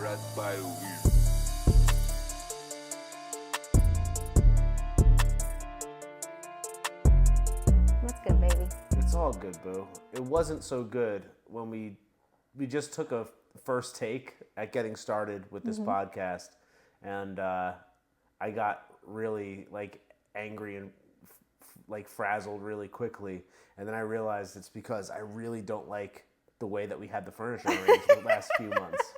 That's good, baby. It's all good, boo. It wasn't so good when we just took a first take at getting started with this podcast, and I got really angry and frazzled really quickly, and then I realized it's because I really don't like the way that we had the furniture arranged for the last few months.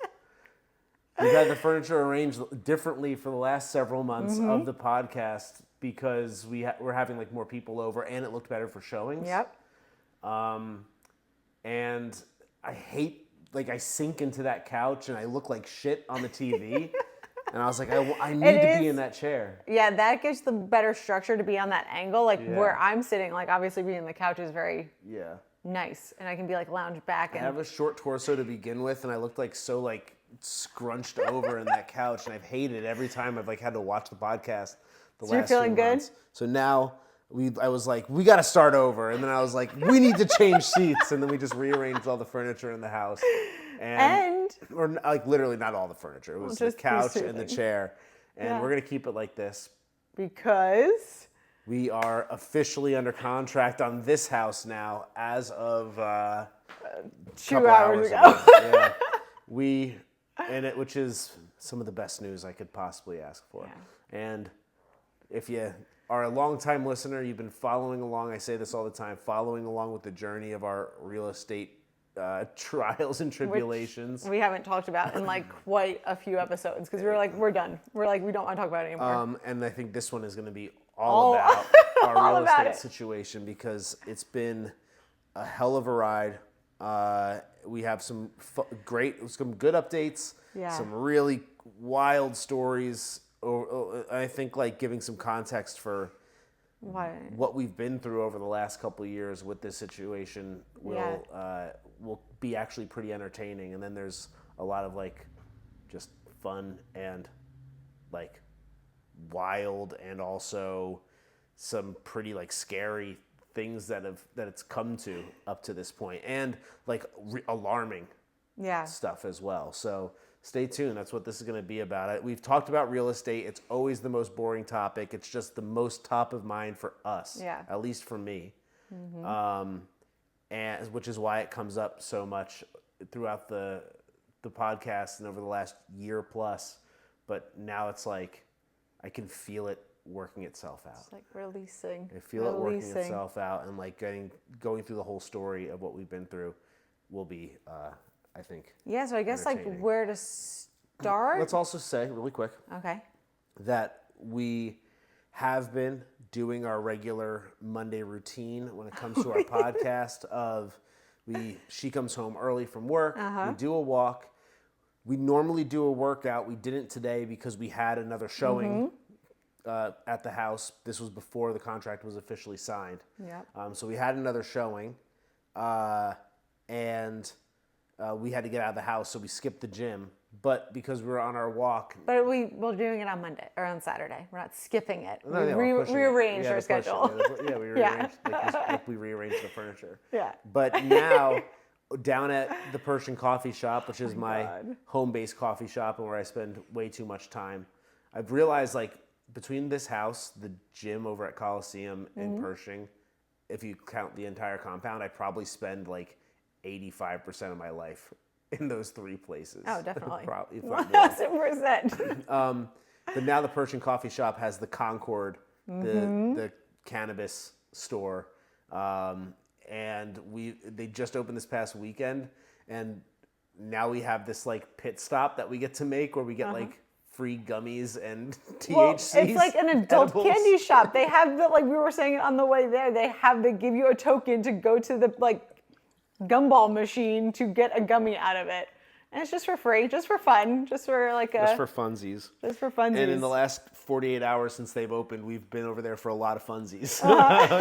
We've had the furniture arranged differently for the last several months of the podcast because we're having more people over, and it looked better for showings. Yep. And I hate, I sink into that couch and I look like shit on the TV. And I was like, I need to be in that chair. Yeah, that gives the better structure to be on that angle. Where I'm sitting, obviously being on the couch is very nice. And I can be lounge back. I have a short torso to begin with, and I looked so scrunched over in that couch. And I've hated it every time I've had to watch the podcast the last few months. You're feeling good? So now I was like, we got to start over. And then I was like, we need to change seats. And then we just rearranged all the furniture in the house. Or literally not all the furniture. It was the couch and the chair. And we're going to keep it like this. Because? We are officially under contract on this house now as of 2 hours ago. Yeah. Which is some of the best news I could possibly ask for. Yeah. And if you are a long-time listener, you've been following along, I say this all the time, following along with the journey of our real estate trials and tribulations. Which we haven't talked about in quite a few episodes because we're done. We don't want to talk about it anymore. And I think this one is going to be all about our real estate situation because it's been a hell of a ride. We have some good updates, some really wild stories. I think giving some context for what we've been through over the last couple of years with this situation will be actually pretty entertaining. And then there's a lot of just fun and wild and also some pretty scary things that it's come to up to this point, and alarming stuff as well. So stay tuned. That's what this is going to be about. We've talked about real estate. It's always the most boring topic. It's just the most top of mind for us, at least for me. And which is why it comes up so much throughout the podcast and over the last year plus. But now it's I can feel it working itself out. It's releasing. I feel it working itself out, and going through the whole story of what we've been through will be, I think. Yeah. So I guess where to start. Let's also say really quick. Okay. That we have been doing our regular Monday routine when it comes to our podcast. She comes home early from work. We do a walk. We normally do a workout. We didn't today because we had another showing. At the house. This was before the contract was officially signed. Yep. So we had another showing, and we had to get out of the house, so we skipped the gym. But because we were on our walk... But we're doing it on Monday, or on Saturday. We're not skipping it. No, we rearranged our schedule. We rearranged, we rearranged the furniture. Yeah. But now, down at the Persian Coffee Shop, which is my home-based coffee shop and where I spend way too much time, I've realized, between this house, the gym over at Coliseum in Pershing, if you count the entire compound, I probably spend 85% of my life in those three places. Oh, definitely. Probably, 1,000%. But now the Persian Coffee Shop has the Concord, the cannabis store, and they just opened this past weekend, and now we have this pit stop that we get to make where we get free gummies and THC. Well, it's like an adult candy shop. They have we were saying it on the way there, they give you a token to go to the gumball machine to get a gummy out of it. And it's just for free, just for fun, just for just for funsies. Just for funsies. And in the last 48 hours since they've opened, we've been over there for a lot of funsies.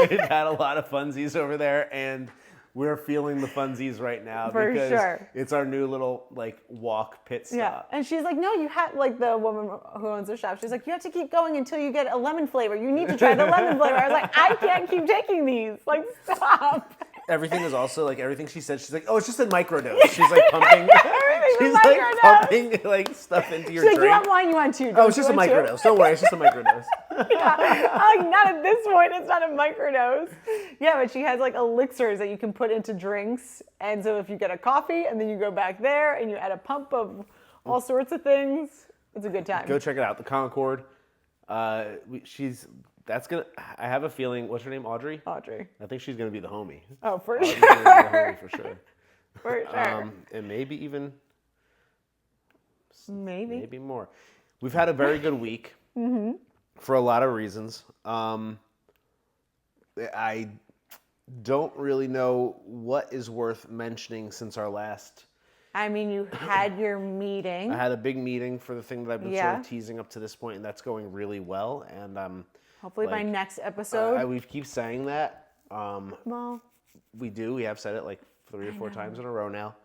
We've had a lot of funsies over there, and we're feeling the funsies right now because it's our new little walk pit stop. Yeah, and she's like, no, you have the woman who owns the shop. She's like, you have to keep going until you get a lemon flavor. You need to try the lemon flavor. I was like, I can't keep taking these. Stop. Everything is also everything she said. She's like, oh, it's just a microdose. She's pumping. Everything's a microdose. pumping like stuff into your She's like, drink. you want wine, you want two. Oh, it's just a microdose. Don't worry, it's just a microdose. Like, not at this point, it's not a microdose. Yeah, but she has like elixirs that you can put into drinks. And so if you get a coffee and then you go back there and you add a pump of all sorts of things, it's a good time. Go check it out. The Concord. I have a feeling, what's her name? Audrey? Audrey. I think she's going to be the homie. Oh, for Audrey's sure. gonna be the homie for sure. For sure. And maybe even Maybe more. We've had a very good week for a lot of reasons. I don't really know what is worth mentioning since our last. I mean, you had your meeting. I had a big meeting for the thing that I've been sort of teasing up to this point, and that's going really well. And hopefully by next episode. we keep saying that. Well, we do. We have said it like 3 or 4 times in a row now,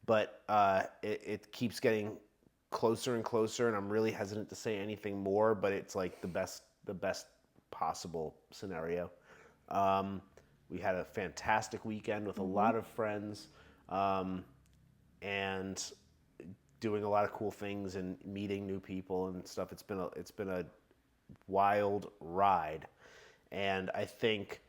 but it keeps getting closer and closer, and I'm really hesitant to say anything more. But it's like the best possible scenario. We had a fantastic weekend with a lot of friends, and doing a lot of cool things and meeting new people and stuff. It's been a wild ride, and I think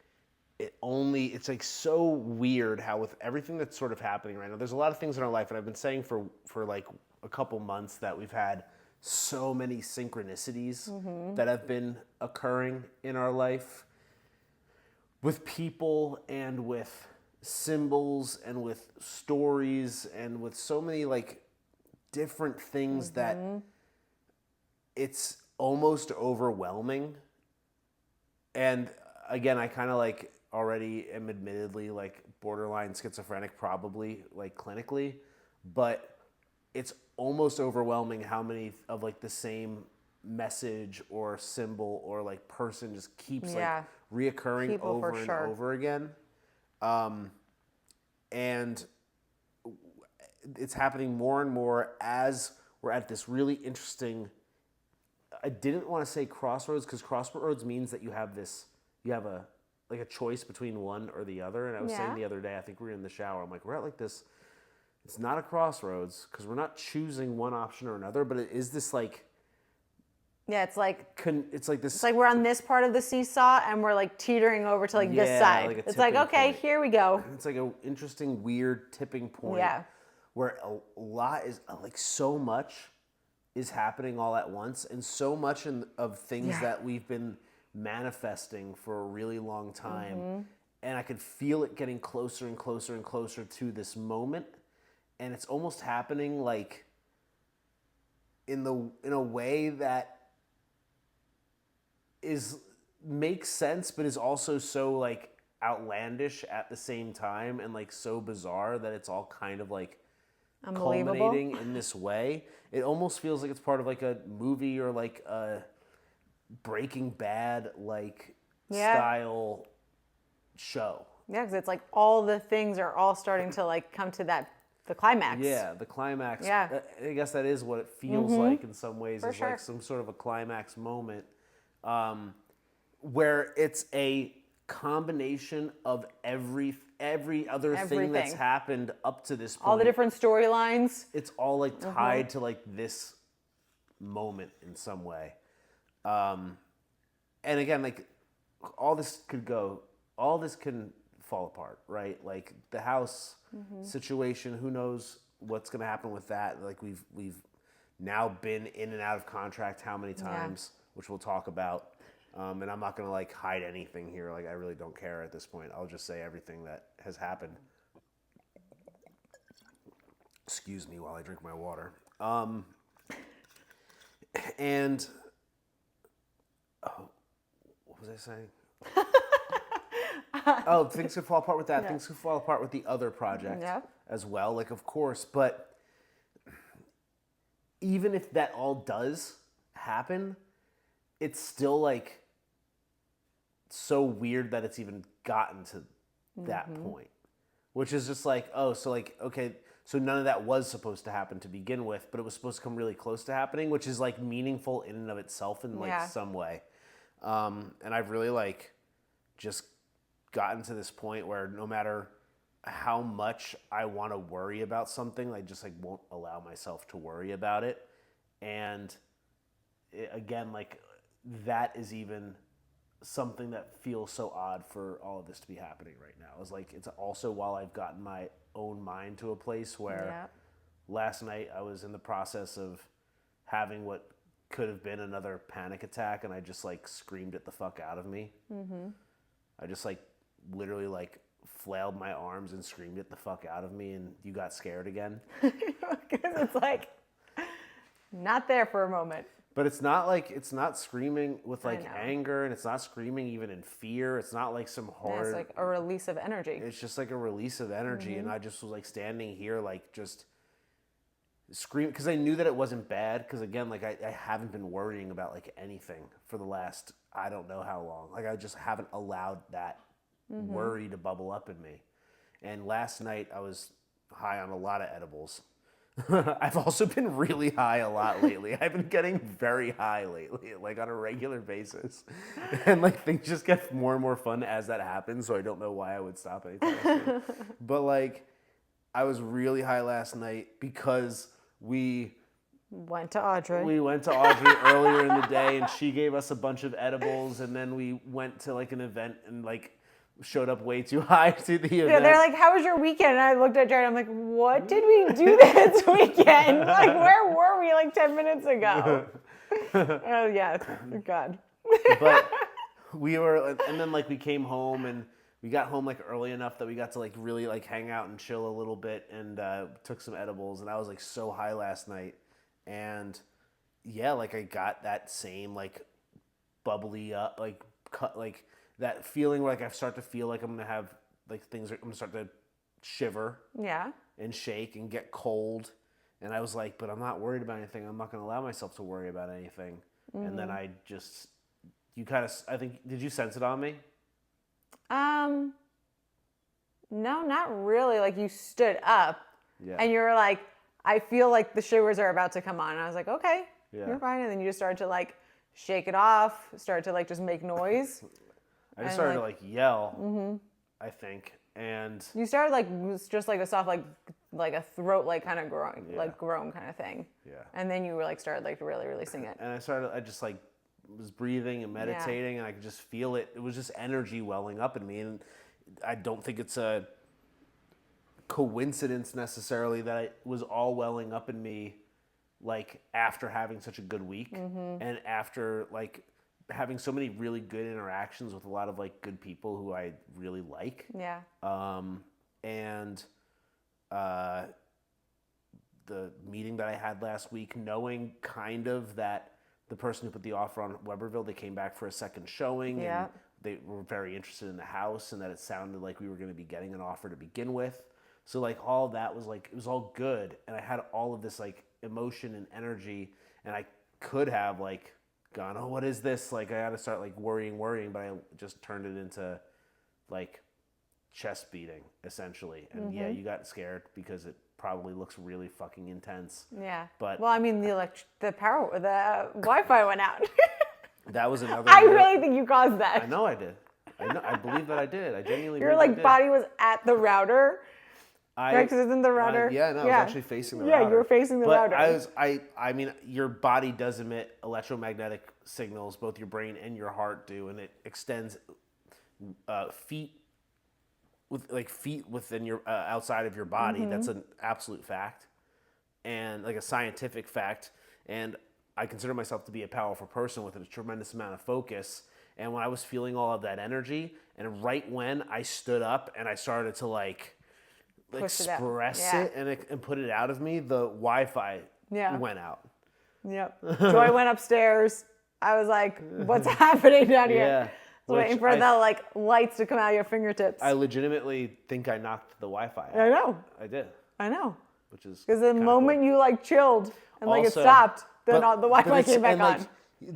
it's like so weird how with everything that's sort of happening right now, there's a lot of things in our life, and I've been saying for like a couple months that we've had so many synchronicities that have been occurring in our life with people and with symbols and with stories and with so many like different things that it's almost overwhelming. And again, I kind of like already am admittedly like borderline schizophrenic, probably like clinically, but it's almost overwhelming how many of like the same message or symbol or like person just keeps like reoccurring People over for and sure. over again. And it's happening more and more as we're at this really interesting, I didn't want to say crossroads, because crossroads means that you have a choice between one or the other. And I was saying the other day, I think we were in the shower, I'm like, we're at like this, it's not a crossroads because we're not choosing one option or another, but it is this like, it's like it's like this. It's like we're on this part of the seesaw and we're like teetering over to like this side. Like it's like, okay, point. here we go. It's like an interesting, weird tipping point. Yeah. Where a lot is like so much is happening all at once, and so much of things that we've been manifesting for a really long time, and I could feel it getting closer and closer and closer to this moment, and it's almost happening like in a way that makes sense, but is also so like outlandish at the same time, and like so bizarre that it's all kind of like culminating in this way. It almost feels like it's part of like a movie or like a Breaking Bad like style show. Yeah, because it's like all the things are all starting to like come to the climax. Yeah, the climax. Yeah. I guess that is what it feels like in some ways. For It's sure. like some sort of a climax moment, where it's a combination of every other thing that's happened up to this point. All the different storylines. It's all like tied to like this moment in some way. And again, like all this can fall apart, right? Like the house situation, who knows what's going to happen with that? Like we've now been in and out of contract how many times, which we'll talk about. And I'm not going to like hide anything here. Like I really don't care at this point. I'll just say everything that has happened. Excuse me while I drink my water. And what was I saying? Things could fall apart with that. Things could fall apart with the other project as well. Like, of course, but even if that all does happen, it's still like so weird that it's even gotten to that point, which is just like, so none of that was supposed to happen to begin with, but it was supposed to come really close to happening, which is like meaningful in and of itself in like some way. And I've really like just gotten to this point where no matter how much I want to worry about something. I just like won't allow myself to worry about it. And again, like that is even something that feels so odd for all of this to be happening right now. Is like it's also while I've gotten my own mind to a place where last night I was in the process of having what could have been another panic attack, and I just like screamed it the fuck out of me. I just like literally like flailed my arms and screamed it the fuck out of me, and you got scared again. Because it's like not there for a moment. But it's not like, it's not screaming with like anger, and it's not screaming even in fear. It's not like some horror. It's like a release of energy. It's just like a release of energy. And I just was like standing here like just screaming because I knew that it wasn't bad. Because again, like I haven't been worrying about like anything for the last, I don't know how long. Like I just haven't allowed that worry to bubble up in me. And last night I was high on a lot of edibles. I've also been really high a lot lately. I've been getting very high lately, like on a regular basis. And like things just get more and more fun as that happens, so I don't know why I would stop anytime soon. But like I was really high last night because we went to Audrey. We went to Audrey earlier in the day, and she gave us a bunch of edibles, and then we went to like an event and like showed up way too high to the event. Yeah, they're like, how was your weekend? And I looked at Jared, I'm like, what did we do this weekend? Like, where were we like 10 minutes ago? Oh, yeah. God. But we were, and then like we came home, and we got home like early enough that we got to like really like hang out and chill a little bit, and took some edibles, and I was like so high last night. And yeah, like I got that same like bubbly up, like cut, like that feeling where like I start to feel like I'm gonna have like things are, I'm gonna start to shiver, and shake and get cold. And I was like, but I'm not worried about anything. I'm not gonna allow myself to worry about anything. And then I just, you kind of, I think, did you sense it on me? No, not really. Like you stood up, and you were like, I feel like the shivers are about to come on. And I was like, okay, you're fine. And then you just started to like shake it off, start to like just make noise. I just started to like yell, I think, and you started like it was just like a soft like a throat like kind of groan like groan kind of thing. Yeah. And then you were like started like really releasing it. And I just like was breathing and meditating, and I could just feel it. It was just energy welling up in me, and I don't think it's a coincidence necessarily that it was all welling up in me, like after having such a good week, and after like having so many really good interactions with a lot of like good people who I really like. Yeah. And the meeting that I had last week, knowing kind of that the person who put the offer on Weberville, they came back for a second showing, and they were very interested in the house, and that it sounded like we were going to be getting an offer to begin with. So like all of that was like, it was all good. And I had all of this like emotion and energy, and I could have like gone, oh, what is this? Like I got to start like worrying, but I just turned it into like chest beating essentially. And yeah, you got scared because it probably looks really fucking intense. Yeah. But well, I mean, the Wi-Fi went out. That was another. I really think you caused that. I know I did. I believe that I did. I genuinely. Your like body was at the router. Right, because isn't the router? I was actually facing the router. Yeah, you were facing the router. I mean, your body does emit electromagnetic signals, both your brain and your heart do, and it extends feet within your outside of your body. That's an absolute fact, and like a scientific fact. And I consider myself to be a powerful person with a tremendous amount of focus. And when I was feeling all of that energy, and right when I stood up and I started to like express it and put it out of me, the Wi-Fi went out. Yep. Joy went upstairs. I was like, what's happening down here? Waiting for the like lights to come out of your fingertips. I legitimately think I knocked the Wi-Fi out. I know. I did. I know. Which is because the moment cool. you like chilled and like also, it stopped, then the Wi-Fi came back on.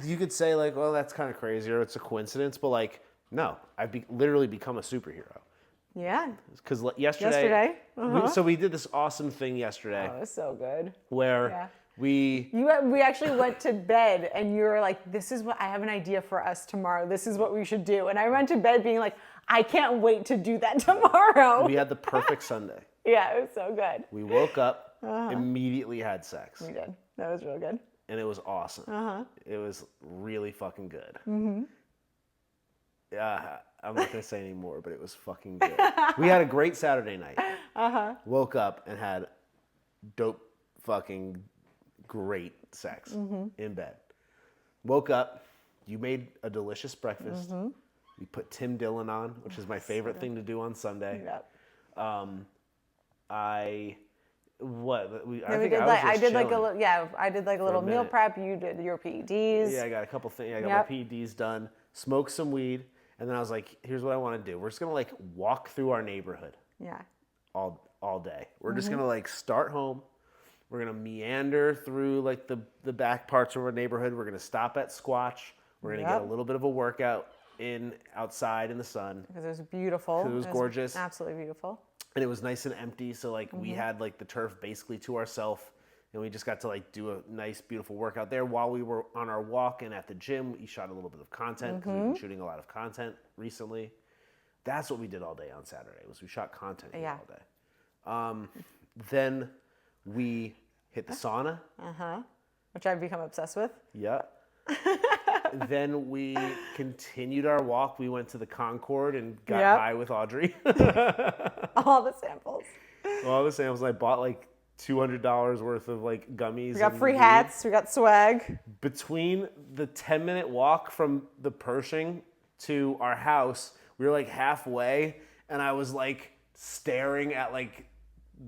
You could say like, well, that's kind of crazy or it's a coincidence, but like, no, I've literally become a superhero. Yeah. Because yesterday. So we did this awesome thing yesterday. Oh, it was so good. Where We actually went to bed and you were like, this is what I have an idea for us tomorrow. This is what we should do. And I went to bed being like, I can't wait to do that tomorrow. we had the perfect Sunday. Yeah, it was so good. We woke up, immediately had sex. We did. That was real good. And it was awesome. It was really fucking good. Yeah, I'm not gonna say any more, but it was fucking good. We had a great Saturday night. Woke up and had dope fucking great sex in bed. Woke up, you made a delicious breakfast. You put Tim Dillon on, which is my favorite thing to do on Sunday. Yep. I did like a little meal prep. You did your PEDs. Yeah, I got a couple things. I got my PEDs done. Smoked some weed, and then I was like, "Here's what I want to do. We're just gonna like walk through our neighborhood. Yeah. All day. We're just gonna like start home. We're gonna meander through like the back parts of our neighborhood. We're gonna stop at Squatch. We're gonna get a little bit of a workout outside in the sun because it was beautiful. It was gorgeous, absolutely beautiful. And it was nice and empty, so like we had like the turf basically to ourselves, and we just got to like do a nice beautiful workout there while we were on our walk. And at the gym we shot a little bit of content because we've been shooting a lot of content recently. That's what we did all day on Saturday, was we shot content all day. Then we hit the sauna, which I've become obsessed with. Yeah. Then we continued our walk. We went to the Concord and got high with Audrey. All the samples. I bought like $200 worth of like gummies. We got free hats. We got swag. Between the 10-minute walk from the Pershing to our house, we were like halfway, and I was like staring at like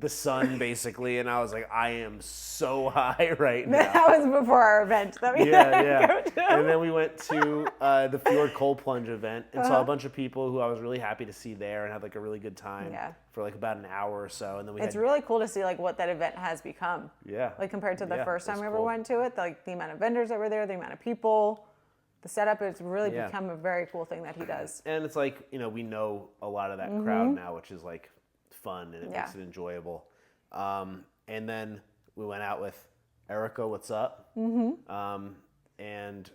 the sun basically, and I was like, I am so high right now. That was before our event that we go to. And then we went to the Fjord Cold Plunge event and saw a bunch of people who I was really happy to see there, and had like a really good time for like about an hour or so. And then it's really cool to see like what that event has become. Yeah. Like compared to the first time we ever went to it, like the amount of vendors that were there, the amount of people, the setup, it's really become a very cool thing that he does. And it's like, we know a lot of that crowd now, which is like fun, and it makes it enjoyable. And then we went out with Erica, what's up? And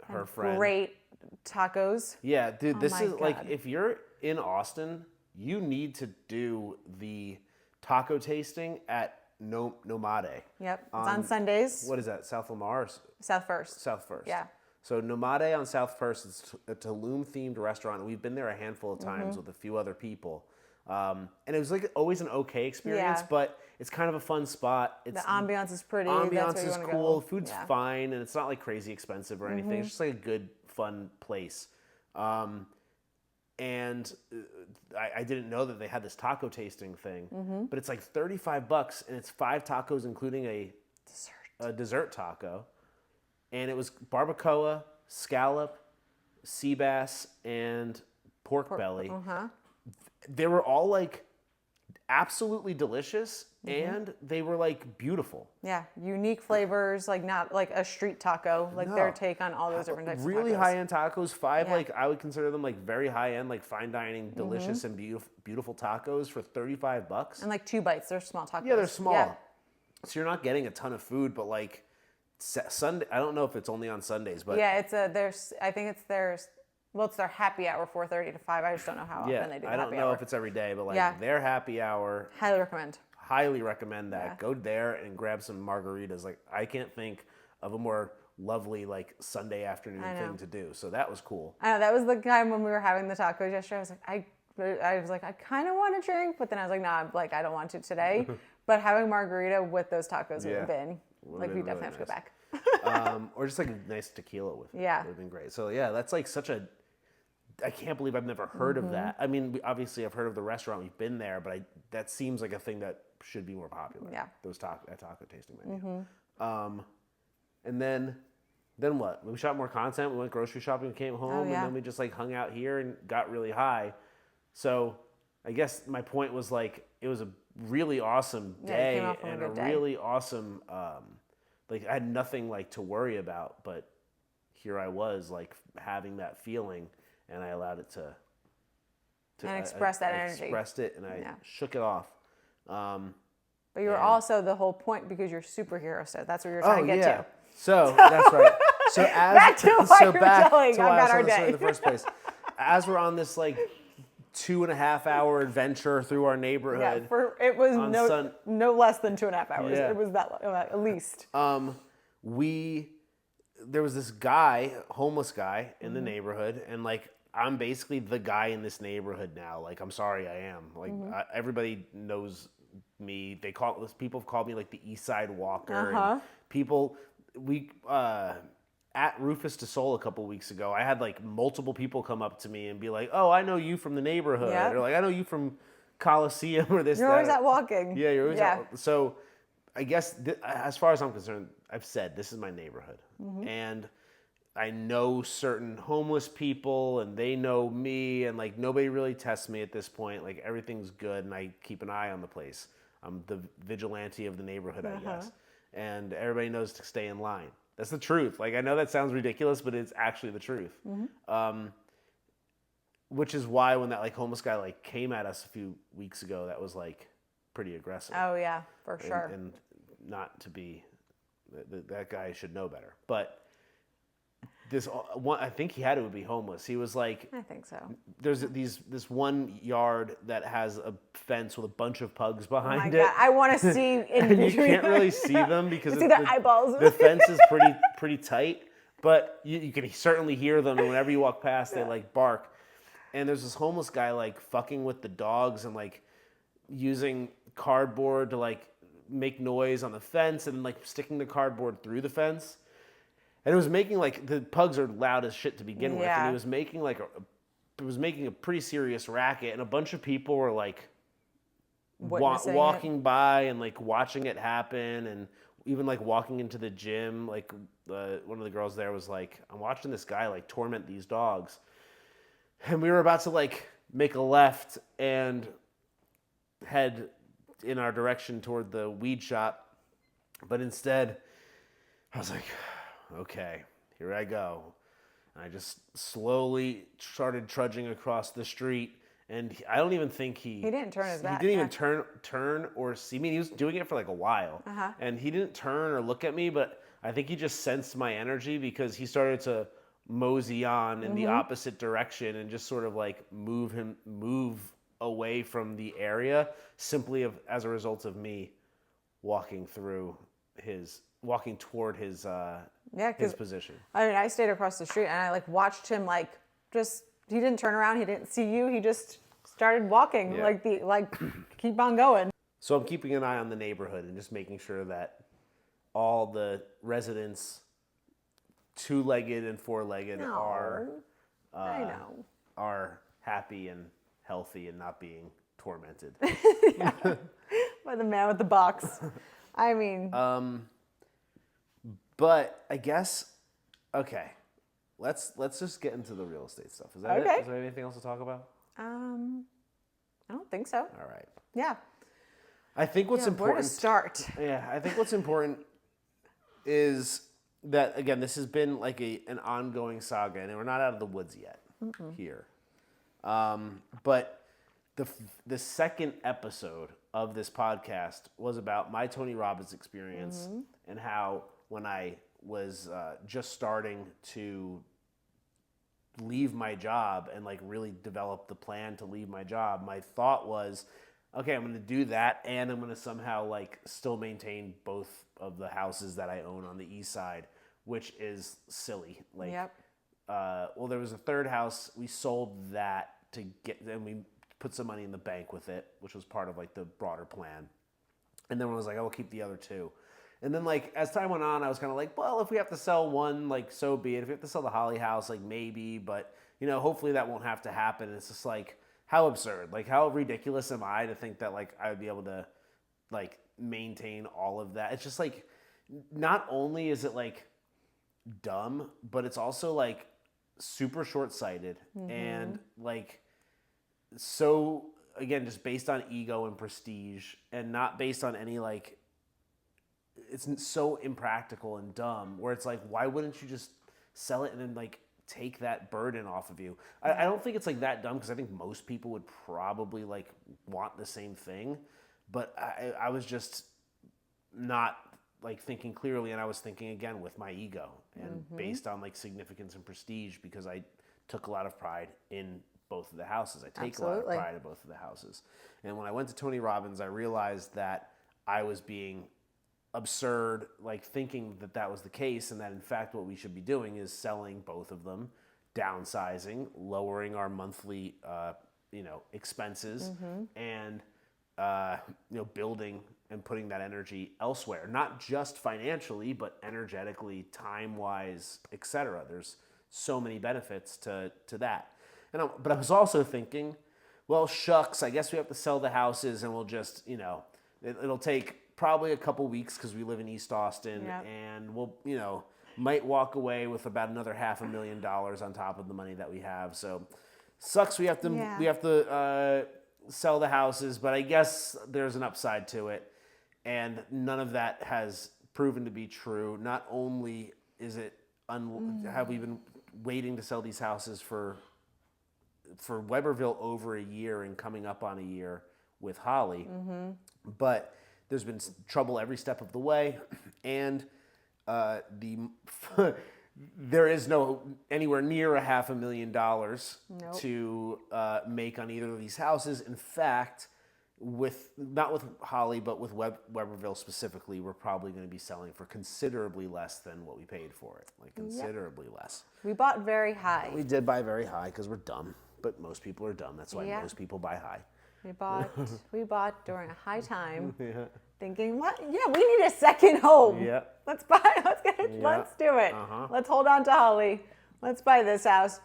her friend. Great tacos. Yeah, dude, this is like, if you're in Austin, you need to do the taco tasting at Nomade. Yep, it's on Sundays. What is that, South Lamar? South First. South First. Yeah. So Nomade on South First is a Tulum-themed restaurant. We've been there a handful of times with a few other people. And it was like always an okay experience, but it's kind of a fun spot. The ambiance is pretty. Ambiance is cool. Food's fine, and it's not like crazy expensive or anything. It's just like a good, fun place. And I didn't know that they had this taco tasting thing, but it's like $35, and it's 5 tacos, including a dessert taco. And it was barbacoa, scallop, sea bass, and pork belly. They were all like absolutely delicious, and they were like beautiful. Yeah, unique flavors, like not like a street taco, like their take on all those different types of tacos. Really high-end tacos, 5 like I would consider them like very high-end, like fine dining, delicious and beautiful tacos for $35. And like 2 bites, they're small tacos. Yeah, they're small. Yeah. So you're not getting a ton of food, but like Sunday, I don't know if it's only on Sundays, but yeah, I think it's their happy hour, 4:30 to 5. I just don't know how often they do the happy hour. I don't know if it's every day, but like their happy hour. Highly recommend that. Yeah. Go there and grab some margaritas. Like, I can't think of a more lovely like Sunday afternoon thing to do. So that was cool. I know, that was the time when we were having the tacos yesterday. I was like, I kind of want to drink, but then I was like, nah, like I don't want to today. But having margarita with those tacos would have been like, we definitely have to go back. Or just like a nice tequila with it. Yeah. It would have been great. So yeah, that's like I can't believe I've never heard of that. I mean, obviously I've heard of the restaurant. We've been there, but that seems like a thing that should be more popular. Yeah. That taco tasting menu. And then what? We shot more content. We went grocery shopping. We came home, and then we just like hung out here and got really high. So I guess my point was like, it was a really awesome day and a really awesome, like I had nothing like to worry about, but here I was like having that feeling, and I allowed it to and express that energy. I expressed it, and I shook it off. But you're also the whole point because you're superhero, so that's what you're Oh trying to get yeah. to. So that's right. So as Back to why so you're back telling to why I about was our telling the story day. in the first place. As we're on this like 2.5 hour adventure through our neighborhood. Yeah, it was no less than 2.5 hours. Yeah. It was that at least. There was this guy, homeless guy in the neighborhood, and like I'm basically the guy in this neighborhood now. Like I'm sorry, I am. Like everybody knows me. People have called me like the East Side Walker. And people at Rufus to Soul a couple weeks ago, I had like multiple people come up to me and be like, "Oh, I know you from the neighborhood," Yep. or like, "I know you from Coliseum or this." You're always out walking. Yeah, you're always out. So, I guess as far as I'm concerned, I've said this is my neighborhood, and I know certain homeless people, and they know me, and like nobody really tests me at this point. Like everything's good, and I keep an eye on the place. I'm the vigilante of the neighborhood, I guess, and everybody knows to stay in line. That's the truth. Like I know that sounds ridiculous, but it's actually the truth. Which is why when that like homeless guy like came at us a few weeks ago, that was like pretty aggressive. Oh yeah, for sure. And not to be that guy should know better. But this one, I think he had to be homeless. He was like, I think so. There's this one yard that has a fence with a bunch of pugs behind God. it. I want to see in and you can't really see them because see their eyeballs. The fence is pretty tight, but you can certainly hear them. And whenever you walk past, they like bark. And there's this homeless guy like fucking with the dogs and like using cardboard to like make noise on the fence and like sticking the cardboard through the fence. And it was making like the pugs are loud as shit to begin with, and he was making like a pretty serious racket, and a bunch of people were like walking by and like watching it happen, and even like walking into the gym. Like one of the girls there was like, "I'm watching this guy like torment these dogs," and we were about to like make a left and head in our direction toward the weed shop, but instead, I was like, okay, here I go. And I just slowly started trudging across the street, and I don't even think he didn't turn his back. He didn't even turn or see me. He was doing it for like a while, and he didn't turn or look at me. But I think he just sensed my energy because he started to mosey on in the opposite direction and just sort of like move away from the area simply as a result of me walking toward his position. I mean, I stayed across the street and I like watched him like he didn't turn around, he didn't see you, he just started walking keep on going. So I'm keeping an eye on the neighborhood and just making sure that all the residents, two-legged and four-legged, are happy and healthy and not being tormented. By the man with the box. I mean, but I guess let's just get into the real estate stuff. Is that it? Is there anything else to talk about? I don't think so. All right. Yeah. I think what's important. Where to start? Yeah, I think what's important is that again, this has been like an ongoing saga, and we're not out of the woods yet here. But the second episode of this podcast was about my Tony Robbins experience and how when I was just starting to leave my job and like really develop the plan to leave my job, my thought was, okay, I'm going to do that, and I'm going to somehow like still maintain both of the houses that I own on the east side, which is silly. Like, well, there was a third house. We sold that and we put some money in the bank with it, which was part of like the broader plan. And then I was like, I will keep the other two. And then like as time went on, I was kind of like, well, if we have to sell one, like so be it. If we have to sell the Holly house, like maybe, but hopefully that won't have to happen. And it's just like, how absurd, like how ridiculous am I to think that like I would be able to like maintain all of that? It's just like, not only is it like dumb, but it's also like super short-sighted and like, so again, just based on ego and prestige and not based on any like, it's so impractical and dumb where it's like, why wouldn't you just sell it and then like take that burden off of you? I don't think it's like that dumb because I think most people would probably like want the same thing, but I was just not like thinking clearly, and I was thinking again with my ego and based on like significance and prestige, because I took a lot of pride in both of the houses. I take a lot of pride in both of the houses. And when I went to Tony Robbins, I realized that I was being absurd, like thinking that that was the case, and that in fact what we should be doing is selling both of them, downsizing, lowering our monthly expenses, and building and putting that energy elsewhere, not just financially, but energetically, time-wise, etc. There's so many benefits to that. But I was also thinking, well, shucks, I guess we have to sell the houses, and we'll just, it'll take probably a couple weeks because we live in East Austin, and we'll, might walk away with about another $500,000 on top of the money that we have. So sucks we have to sell the houses, but I guess there's an upside to it. And none of that has proven to be true. Not only is it have we been waiting to sell these houses for Weberville over a year and coming up on a year with Holly, but there's been trouble every step of the way, and there is no anywhere near $500,000 to make on either of these houses. In fact, not with Holly, but with Weberville specifically, we're probably going to be selling for considerably less than what we paid for it. Like considerably less. We bought very high. We did buy very high because we're dumb, but most people are dumb. That's why most people buy high. We bought during a high time, thinking, what? Yeah, we need a second home. Yeah. Let's buy. Let's do it. Let's hold on to Holly. Let's buy this house.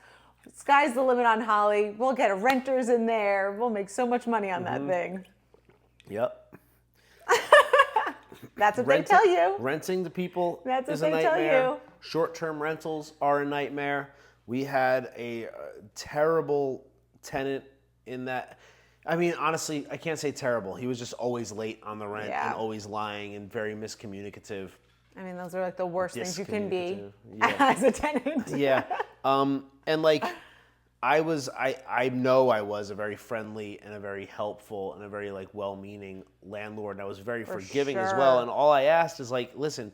Sky's the limit on Holly. We'll get renters in there. We'll make so much money on that thing. Yep. That's what they tell you. Renting to people is a nightmare. Tell you. Short-term rentals are a nightmare. We had a terrible tenant in that. I mean, honestly, I can't say terrible. He was just always late on the rent and always lying and very miscommunicative. I mean, those are like the worst things you can be as a tenant. Yeah. And like, I know I was a very friendly and a very helpful and a very like well-meaning landlord, and I was very forgiving as well. And all I asked is like, listen,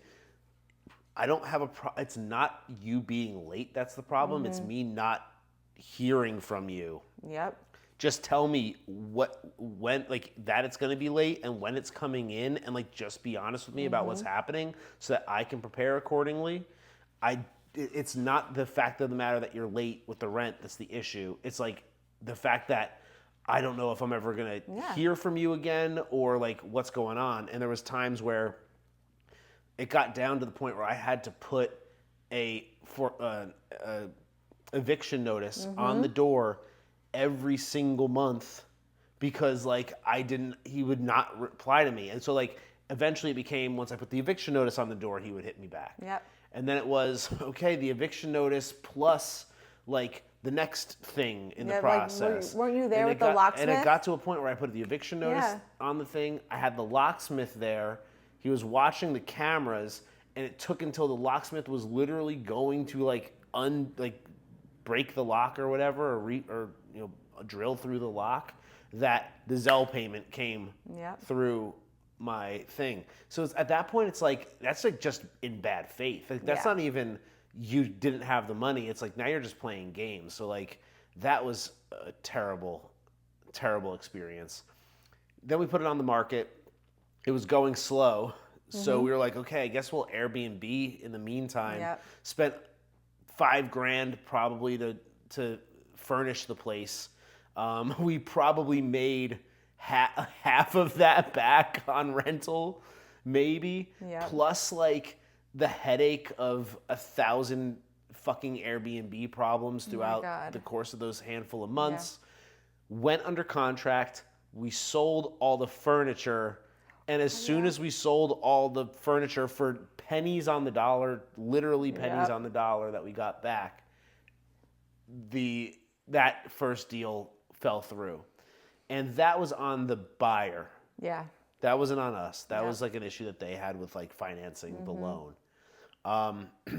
I don't have it's not you being late that's the problem. It's me not hearing from you. Yep. Just tell me when, like, that it's going to be late and when it's coming in, and like just be honest with me about what's happening so that I can prepare accordingly. It's not the fact of the matter that you're late with the rent that's the issue. It's like the fact that I don't know if I'm ever going to hear from you again or like what's going on. And there was times where it got down to the point where I had to put a eviction notice on the door every single month because like he would not reply to me. And so like eventually it became, once I put the eviction notice on the door, he would hit me back. Yep. And then it was, okay, the eviction notice plus like the next thing in the process. Like, weren't you there with the locksmith? And it got to a point where I put the eviction notice on the thing. I had the locksmith there. He was watching the cameras, and it took until the locksmith was literally going to like break the lock or whatever, or drill through the lock, that the Zelle payment came through my thing. So at that point, it's like, that's like just in bad faith. Like, that's not even you didn't have the money. It's like, now you're just playing games. So like, that was a terrible, terrible experience. Then we put it on the market. It was going slow. So we were like, okay, I guess we'll Airbnb in the meantime. Yep. Spent $5,000 probably to furnish the place. We probably made half of that back on rental, maybe. Yep. Plus like the headache of 1,000 fucking Airbnb problems throughout the course of those handful of months. Yeah. Went under contract. We sold all the furniture. And as soon as we sold all the furniture for pennies on the dollar, literally pennies on the dollar that we got back, that first deal fell through. And that was on the buyer. Yeah. That wasn't on us. That was like an issue that they had with like financing the loan.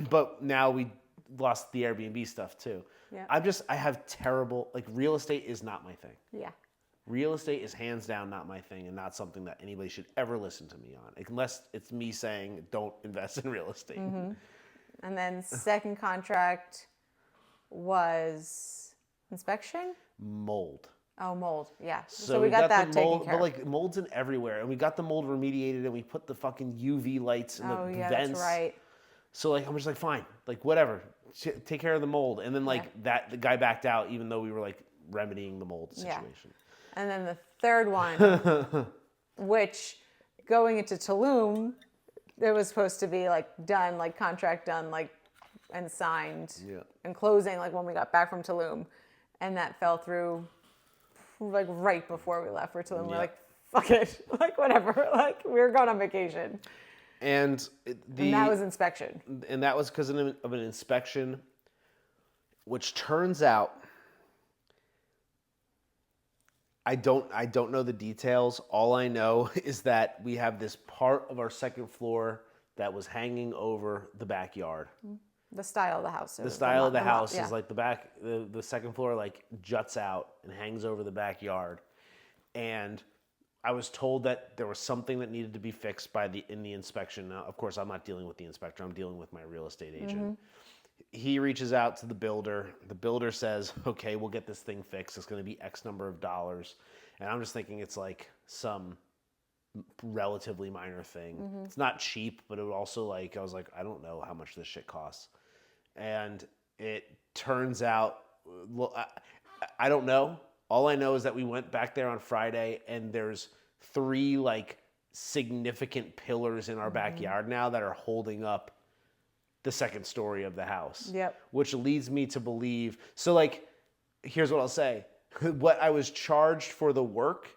But now we lost the Airbnb stuff too. Yeah. I have terrible, like, real estate is not my thing. Yeah. Real estate is hands down not my thing and not something that anybody should ever listen to me on, unless it's me saying don't invest in real estate. Mm-hmm. And then second contract was inspection? Mold. Oh, mold. Yeah. So we got that the taken mold, care of. but like mold's in everywhere, and we got the mold remediated, and we put the fucking UV lights and the vents. That's right. So like I'm just like fine, like whatever, take care of the mold, and then like the guy backed out, even though we were like remedying the mold situation. Yeah. And then the third one, which going into Tulum, it was supposed to be like done, like contract done, like and signed and closing like when we got back from Tulum, and that fell through like right before we left for Tulum. We're like, fuck it, like whatever, like we were going on vacation. And that was inspection. And that was because of an inspection, which turns out, I don't know the details. All I know is that we have this part of our second floor that was hanging over the backyard. The style of the house. The style of the house is like the second floor like juts out and hangs over the backyard. And I was told that there was something that needed to be fixed in the inspection. Now, of course, I'm not dealing with the inspector. I'm dealing with my real estate agent. Mm-hmm. He reaches out to the builder. The builder says, okay, we'll get this thing fixed. It's going to be X number of dollars. And I'm just thinking it's like some relatively minor thing. Mm-hmm. It's not cheap, but it would also I was like, I don't know how much this shit costs. And it turns out, I don't know. All I know is that we went back there on Friday, and there's 3 like significant pillars in our backyard now that are holding up the second story of the house. Yep. Which leads me to believe. So like, here's what I'll say. What I was charged for the work,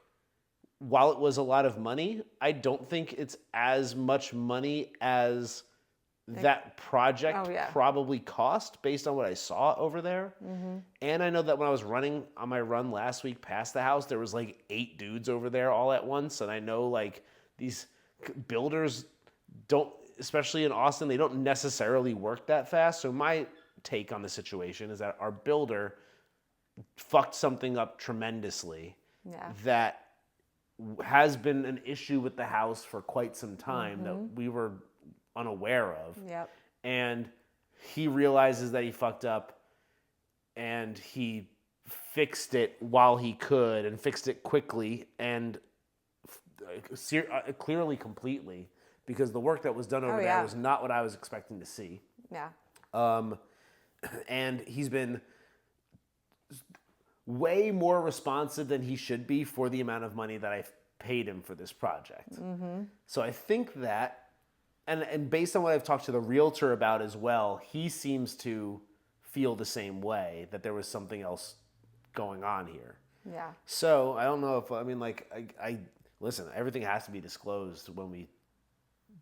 while it was a lot of money, I don't think it's as much money as that project probably cost based on what I saw over there. Mm-hmm. And I know that when I was running on my run last week past the house, there was like 8 dudes over there all at once. And I know like these builders don't, especially in Austin, they don't necessarily work that fast. So my take on the situation is that our builder fucked something up tremendously that has been an issue with the house for quite some time that we were unaware of. Yep. And he realizes that he fucked up, and he fixed it while he could, and fixed it quickly and clearly completely, because the work that was done over there was not what I was expecting to see. Yeah. And he's been way more responsive than he should be for the amount of money that I've paid him for this project. Mm-hmm. So I think that, and based on what I've talked to the realtor about as well, he seems to feel the same way, that there was something else going on here. Yeah. So I don't know if, I mean, like, I listen, everything has to be disclosed when we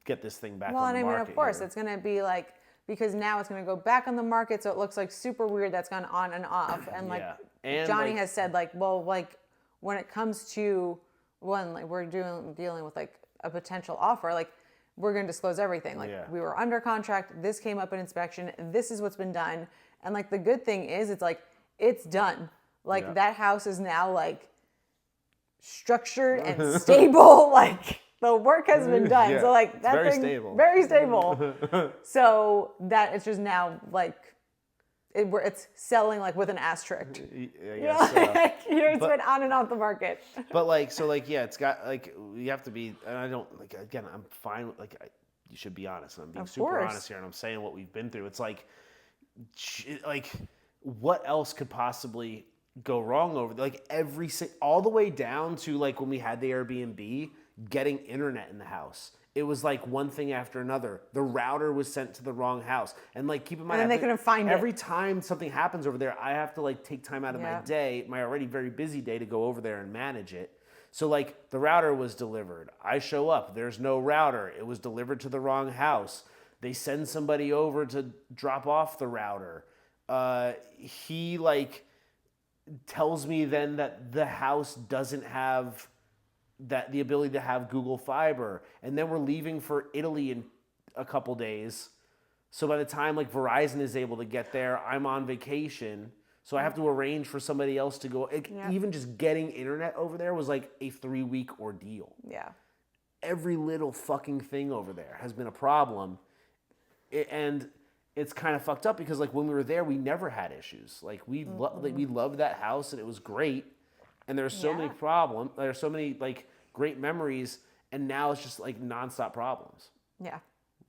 get this thing back on the market. Well, and I mean, of course, it's going to be like, because now it's going to go back on the market, so it looks like super weird that's gone on and off. And like and Johnny has said, like, well, like when it comes to one, like we're dealing with like a potential offer, like we're going to disclose everything. Like we were under contract, this came up in inspection, this is what's been done. And like the good thing is it's like, it's done. Like that house is now like structured and stable. Like the work has been done. Yeah. So like that very thing, stable. Very stable. So that it's just now like, it's selling like with an asterisk. It's been on and off the market. But like, so like, yeah, it's got like, you have to be, and I don't, like, again, I'm fine with, like, you should be honest. And I'm being super honest here, and I'm saying what we've been through. It's like what else could possibly go wrong over there? Like all the way down to like when we had the Airbnb, getting internet in the house. It was like one thing after another. The router was sent to the wrong house. And like, keep in mind, and then they couldn't find it. Every time something happens over there, I have to like take time out of my day, my already very busy day, to go over there and manage it. So like the router was delivered. I show up, there's no router. It was delivered to the wrong house. They send somebody over to drop off the router. He like tells me then that the house doesn't have the ability to have Google Fiber, and then we're leaving for Italy in a couple days. So by the time like Verizon is able to get there, I'm on vacation. So I have to arrange for somebody else to go. Even just getting internet over there was like a 3-week ordeal. Yeah. Every little fucking thing over there has been a problem. And it's kind of fucked up because like when we were there, we never had issues. Like we loved that house and it was great. And there's so many problems. There's so many like great memories. And now it's just like nonstop problems. Yeah.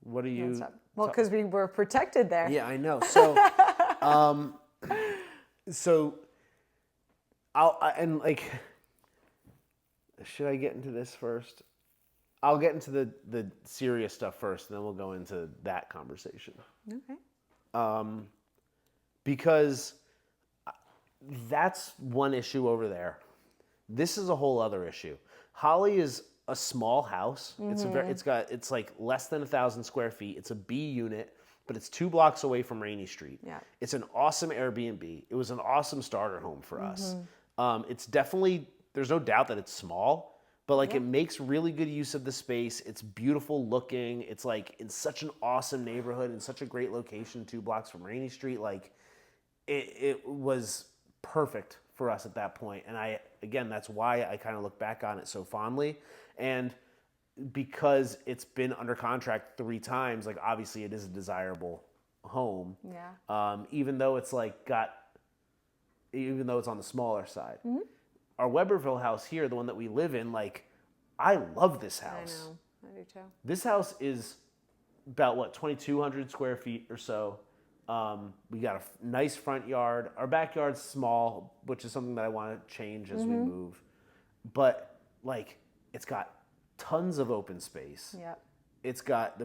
What are you? Well, because we were protected there. Yeah, I know. So, and like, should I get into this first? I'll get into the serious stuff first, and then we'll go into that conversation. Okay. Because that's one issue over there. This is a whole other issue. Holly is a small house. It's like less than 1,000 square feet. It's a B unit, but it's 2 blocks away from Rainy Street. Yeah. It's an awesome Airbnb. It was an awesome starter home for us. It's definitely, there's no doubt that it's small, but like it makes really good use of the space. It's beautiful looking. It's like in such an awesome neighborhood, in such a great location, 2 blocks from Rainy Street. Like it was perfect for us at that point. And that's why I kind of look back on it so fondly. And because it's been under contract 3 times, like obviously it is a desirable home. Yeah. Even though it's on the smaller side. Our Weberville house here, the one that we live in, like I love this house. I know. I do too. This house is about 2,200 square feet or so. We got a nice front yard. Our backyard's small, which is something that I want to change as we move. But like, it's got tons of open space. Yeah. It's got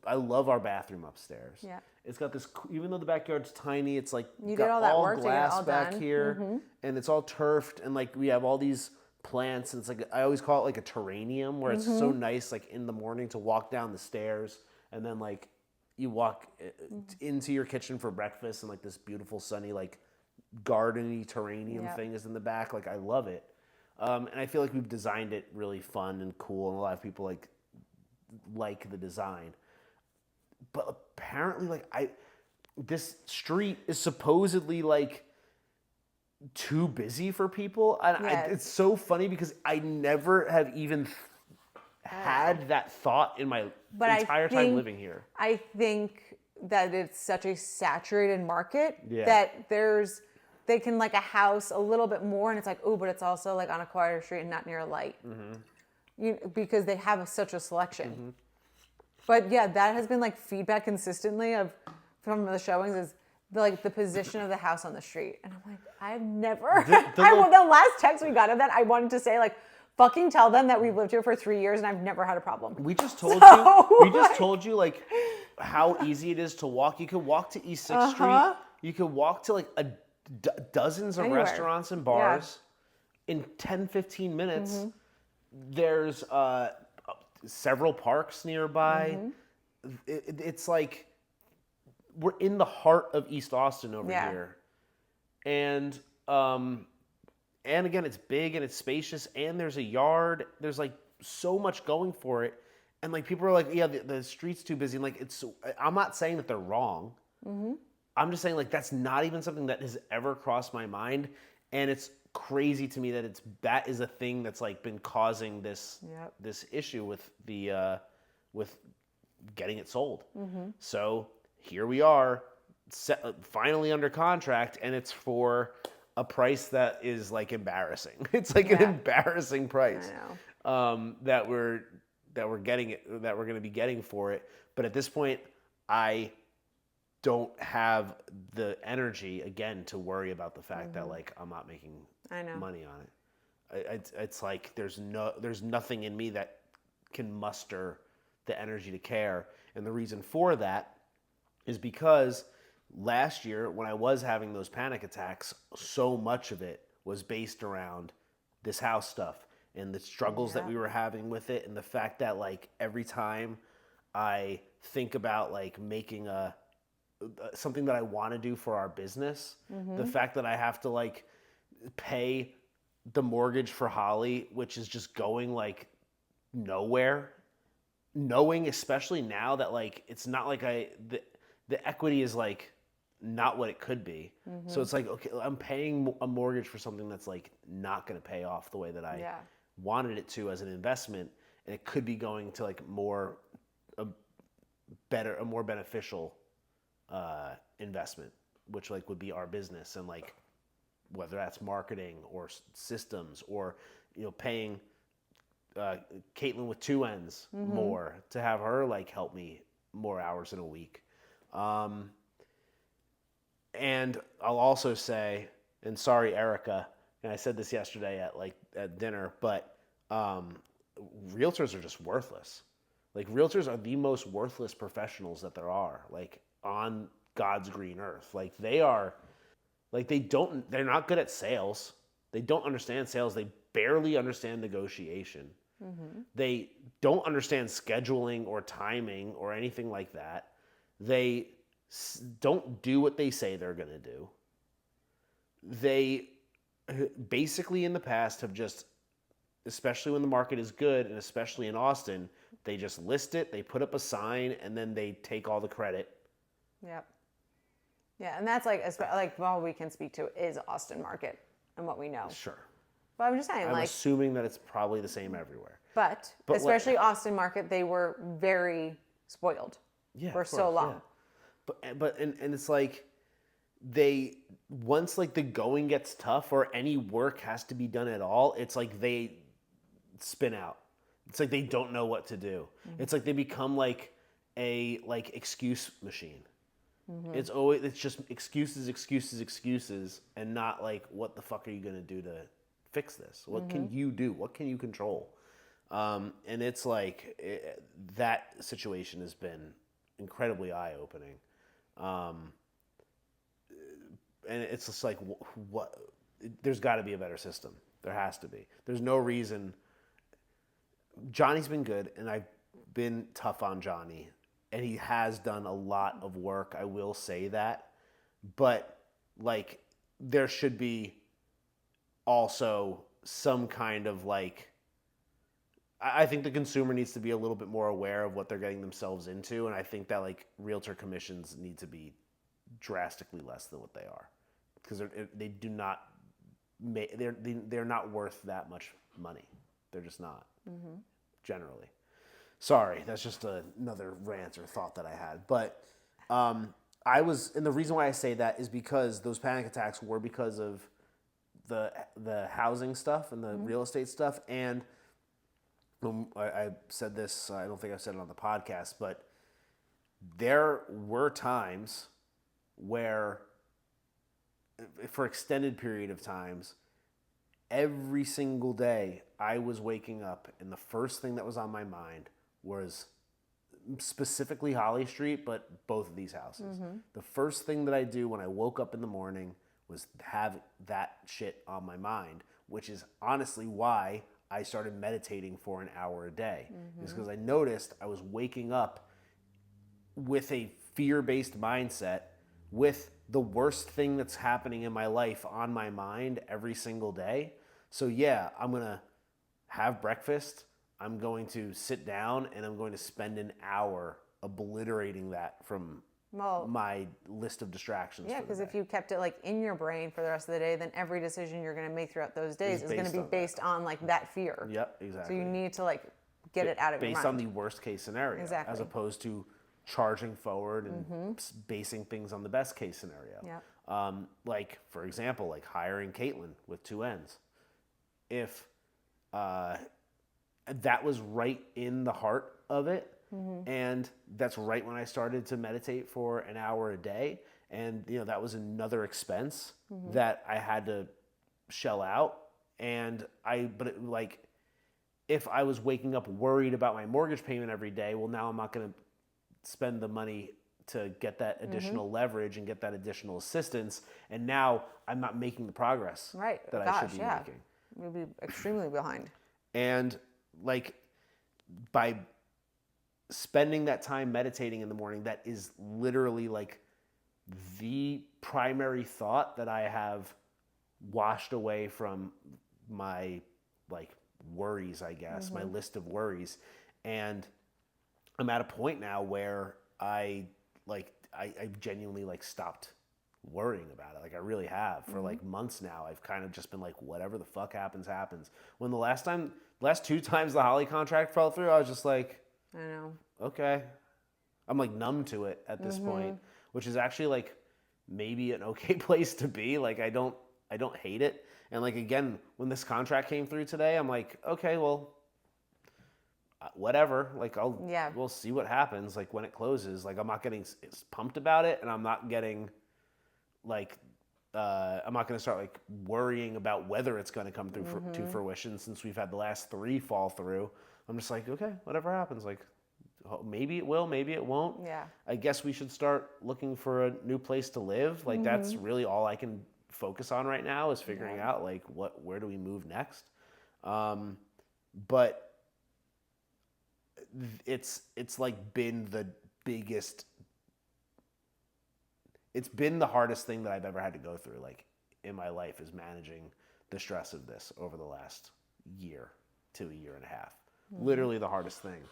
I love our bathroom upstairs. Yeah. It's got this, even though the backyard's tiny, it's like you got did all that work to get it glass all back done. here, and it's all turfed, and like we have all these plants, and it's like I always call it like a terrarium, where it's so nice, like in the morning to walk down the stairs, and then like you walk into your kitchen for breakfast, and like this beautiful sunny like gardeny terrarium thing is in the back. Like I love it, and I feel like we've designed it really fun and cool, and a lot of people like the design. But apparently, like this street is supposedly like too busy for people, and it's so funny because I never have even had that thought in my entire time living here. I think that it's such a saturated market that they can like a house a little bit more, and it's like, oh, but it's also like on a quieter street and not near a light, because they have such a selection. But yeah, that has been like feedback consistently from the showings is the position of the house on the street, and I'm like, I've never. The last text we got of that, I wanted to say like, fucking tell them that we've lived here for 3 years and I've never had a problem. We just told you. We just told you like how easy it is to walk. You could walk to East 6th Street. You could walk to like dozens of restaurants and bars in 10, 15 minutes. There's several parks nearby. It's like we're in the heart of East Austin over here. And again, it's big and it's spacious, and there's a yard. There's like so much going for it, and like people are like, yeah, the street's too busy. And like I'm not saying that they're wrong. I'm just saying like that's not even something that has ever crossed my mind, and it's crazy to me that that is a thing that's like been causing this issue with with getting it sold. So here we are, finally under contract, and it's for a price that is like embarrassing. It's like an embarrassing price that we're going to be getting for it. But at this point, I don't have the energy again to worry about the fact that like I'm not making money on it. It's like there's nothing in me that can muster the energy to care. And the reason for that is because last year, when I was having those panic attacks, so much of it was based around this house stuff and the struggles that we were having with it, and the fact that like every time I think about like making something that I want to do for our business, the fact that I have to like pay the mortgage for Holly, which is just going like nowhere, knowing especially now that like it's not like the equity is like not what it could be. So it's like, okay, I'm paying a mortgage for something that's like not going to pay off the way that I wanted it to as an investment, and it could be going to like a more beneficial investment, which like would be our business, and like whether that's marketing or systems, or paying Katelyn with 2 N's more to have her like help me more hours in a week. And I'll also say, and sorry, Erica, and I said this yesterday at dinner, but realtors are just worthless. Like, realtors are the most worthless professionals that there are, like, on God's green earth. Like, they're not good at sales. They don't understand sales. They barely understand negotiation. They don't understand scheduling or timing or anything like that. They don't do what they say they're going to do. They basically in the past have just, especially when the market is good, and especially in Austin, they just list it, they put up a sign, and then they take all the credit. Yep. Yeah, and that's like all we can speak to is Austin market and what we know. Sure. But I'm just saying, I'm assuming that it's probably the same everywhere. But especially Austin market, they were very spoiled for so long. Yeah. But it's like once like the going gets tough or any work has to be done at all, it's like they spin out. It's like they don't know what to do. It's like they become like a excuse machine. It's just excuses, and not like, what the fuck are you gonna do to fix this? What can you do? What can you control? And it's like that situation has been incredibly eye-opening. And it's just like, what? There's got to be a better system. There has to be. There's no reason. Johnny's been good, and I've been tough on Johnny, and he has done a lot of work. I will say that, but like, there should be also some kind of like. I think the consumer needs to be a little bit more aware of what they're getting themselves into, and I think that like realtor commissions need to be drastically less than what they are, because they do not they're not worth that much money. They're just not generally. Sorry, that's just another rant or thought that I had. But and the reason why I say that is because those panic attacks were because of the housing stuff and the real estate stuff. And I said this, I don't think I've said it on the podcast, but there were times where, for extended period of times, every single day I was waking up and the first thing that was on my mind was specifically Holly Street, but both of these houses. The first thing that I do when I woke up in the morning was have that shit on my mind, which is honestly why I started meditating for an hour a day. Is because I noticed I was waking up with a fear-based mindset, with the worst thing that's happening in my life on my mind every single day. So yeah, I'm going to have breakfast, I'm going to sit down, and I'm going to spend an hour obliterating that from my list of distractions. Yeah, because if you kept it like in your brain for the rest of the day, then every decision you're going to make throughout those days is going to be based on like that fear. Yep, exactly. So you need to like get it out of your mind. Based on the worst case scenario. Exactly. As opposed to charging forward and basing things on the best case scenario. Yep. Like, for example, like hiring Katelyn with 2 N's. If that was right in the heart of it, and that's right when I started to meditate for an hour a day, and that was another expense that I had to shell out. And if I was waking up worried about my mortgage payment every day, well, now I'm not going to spend the money to get that additional leverage and get that additional assistance, and now I'm not making the progress that I should be making. You'll be extremely behind. And like, by spending that time meditating in the morning, that is literally like the primary thought that I have washed away from my like worries, I guess, my list of worries. And I'm at a point now where I genuinely like stopped worrying about it. Like I really have for like months now. I've kind of just been like, whatever the fuck happens, happens. When the last 2 times the Holly contract fell through, I was just like, I know. okay. I'm like numb to it at this point, which is actually like maybe an okay place to be. Like I don't hate it. And like again, when this contract came through today, I'm like, okay, well, whatever. Like we'll see what happens. Like when it closes, like I'm not getting pumped about it, and I'm not getting like I'm not going to start like worrying about whether it's going to come through to fruition, since we've had the last 3 fall through. I'm just like, okay, whatever happens, like maybe it will, maybe it won't. Yeah. I guess we should start looking for a new place to live. Like that's really all I can focus on right now, is figuring out like where do we move next. But it's like been the biggest, it's been the hardest thing that I've ever had to go through, like in my life, is managing the stress of this over the last year to a year and a half. Literally the hardest thing.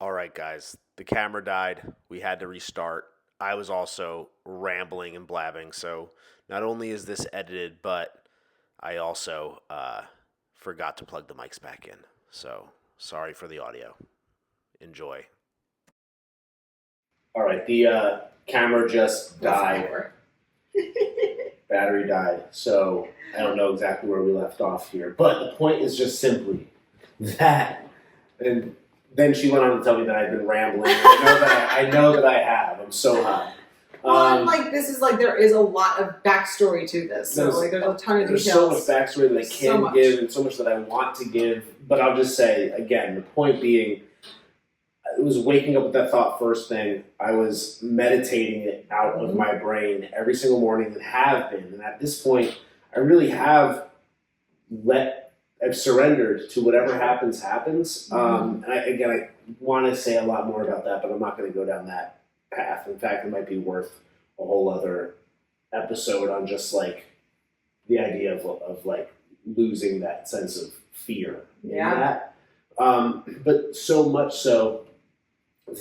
All right, guys, the camera died. We had to restart. I was also rambling and blabbing, so not only is this edited, but I also forgot to plug the mics back in. So sorry for the audio. Enjoy. All right, the camera just died. Battery died, so I don't know exactly where we left off here. But the point is just simply that, and then she went on to tell me that I've been rambling. I know that I have. I'm so high. Well, like this is like there is a lot of backstory to this. So there's a ton of details. There's so much backstory that I can give, and so much that I want to give. But I'll just say again, the point being, it was waking up with that thought first thing. I was meditating it out of my brain every single morning, and have been. And at this point, I really have I've surrendered to whatever happens. And I want to say a lot more about that, but I'm not going to go down that path. In fact, it might be worth a whole other episode on just like the idea of like losing that sense of fear in that. But so much so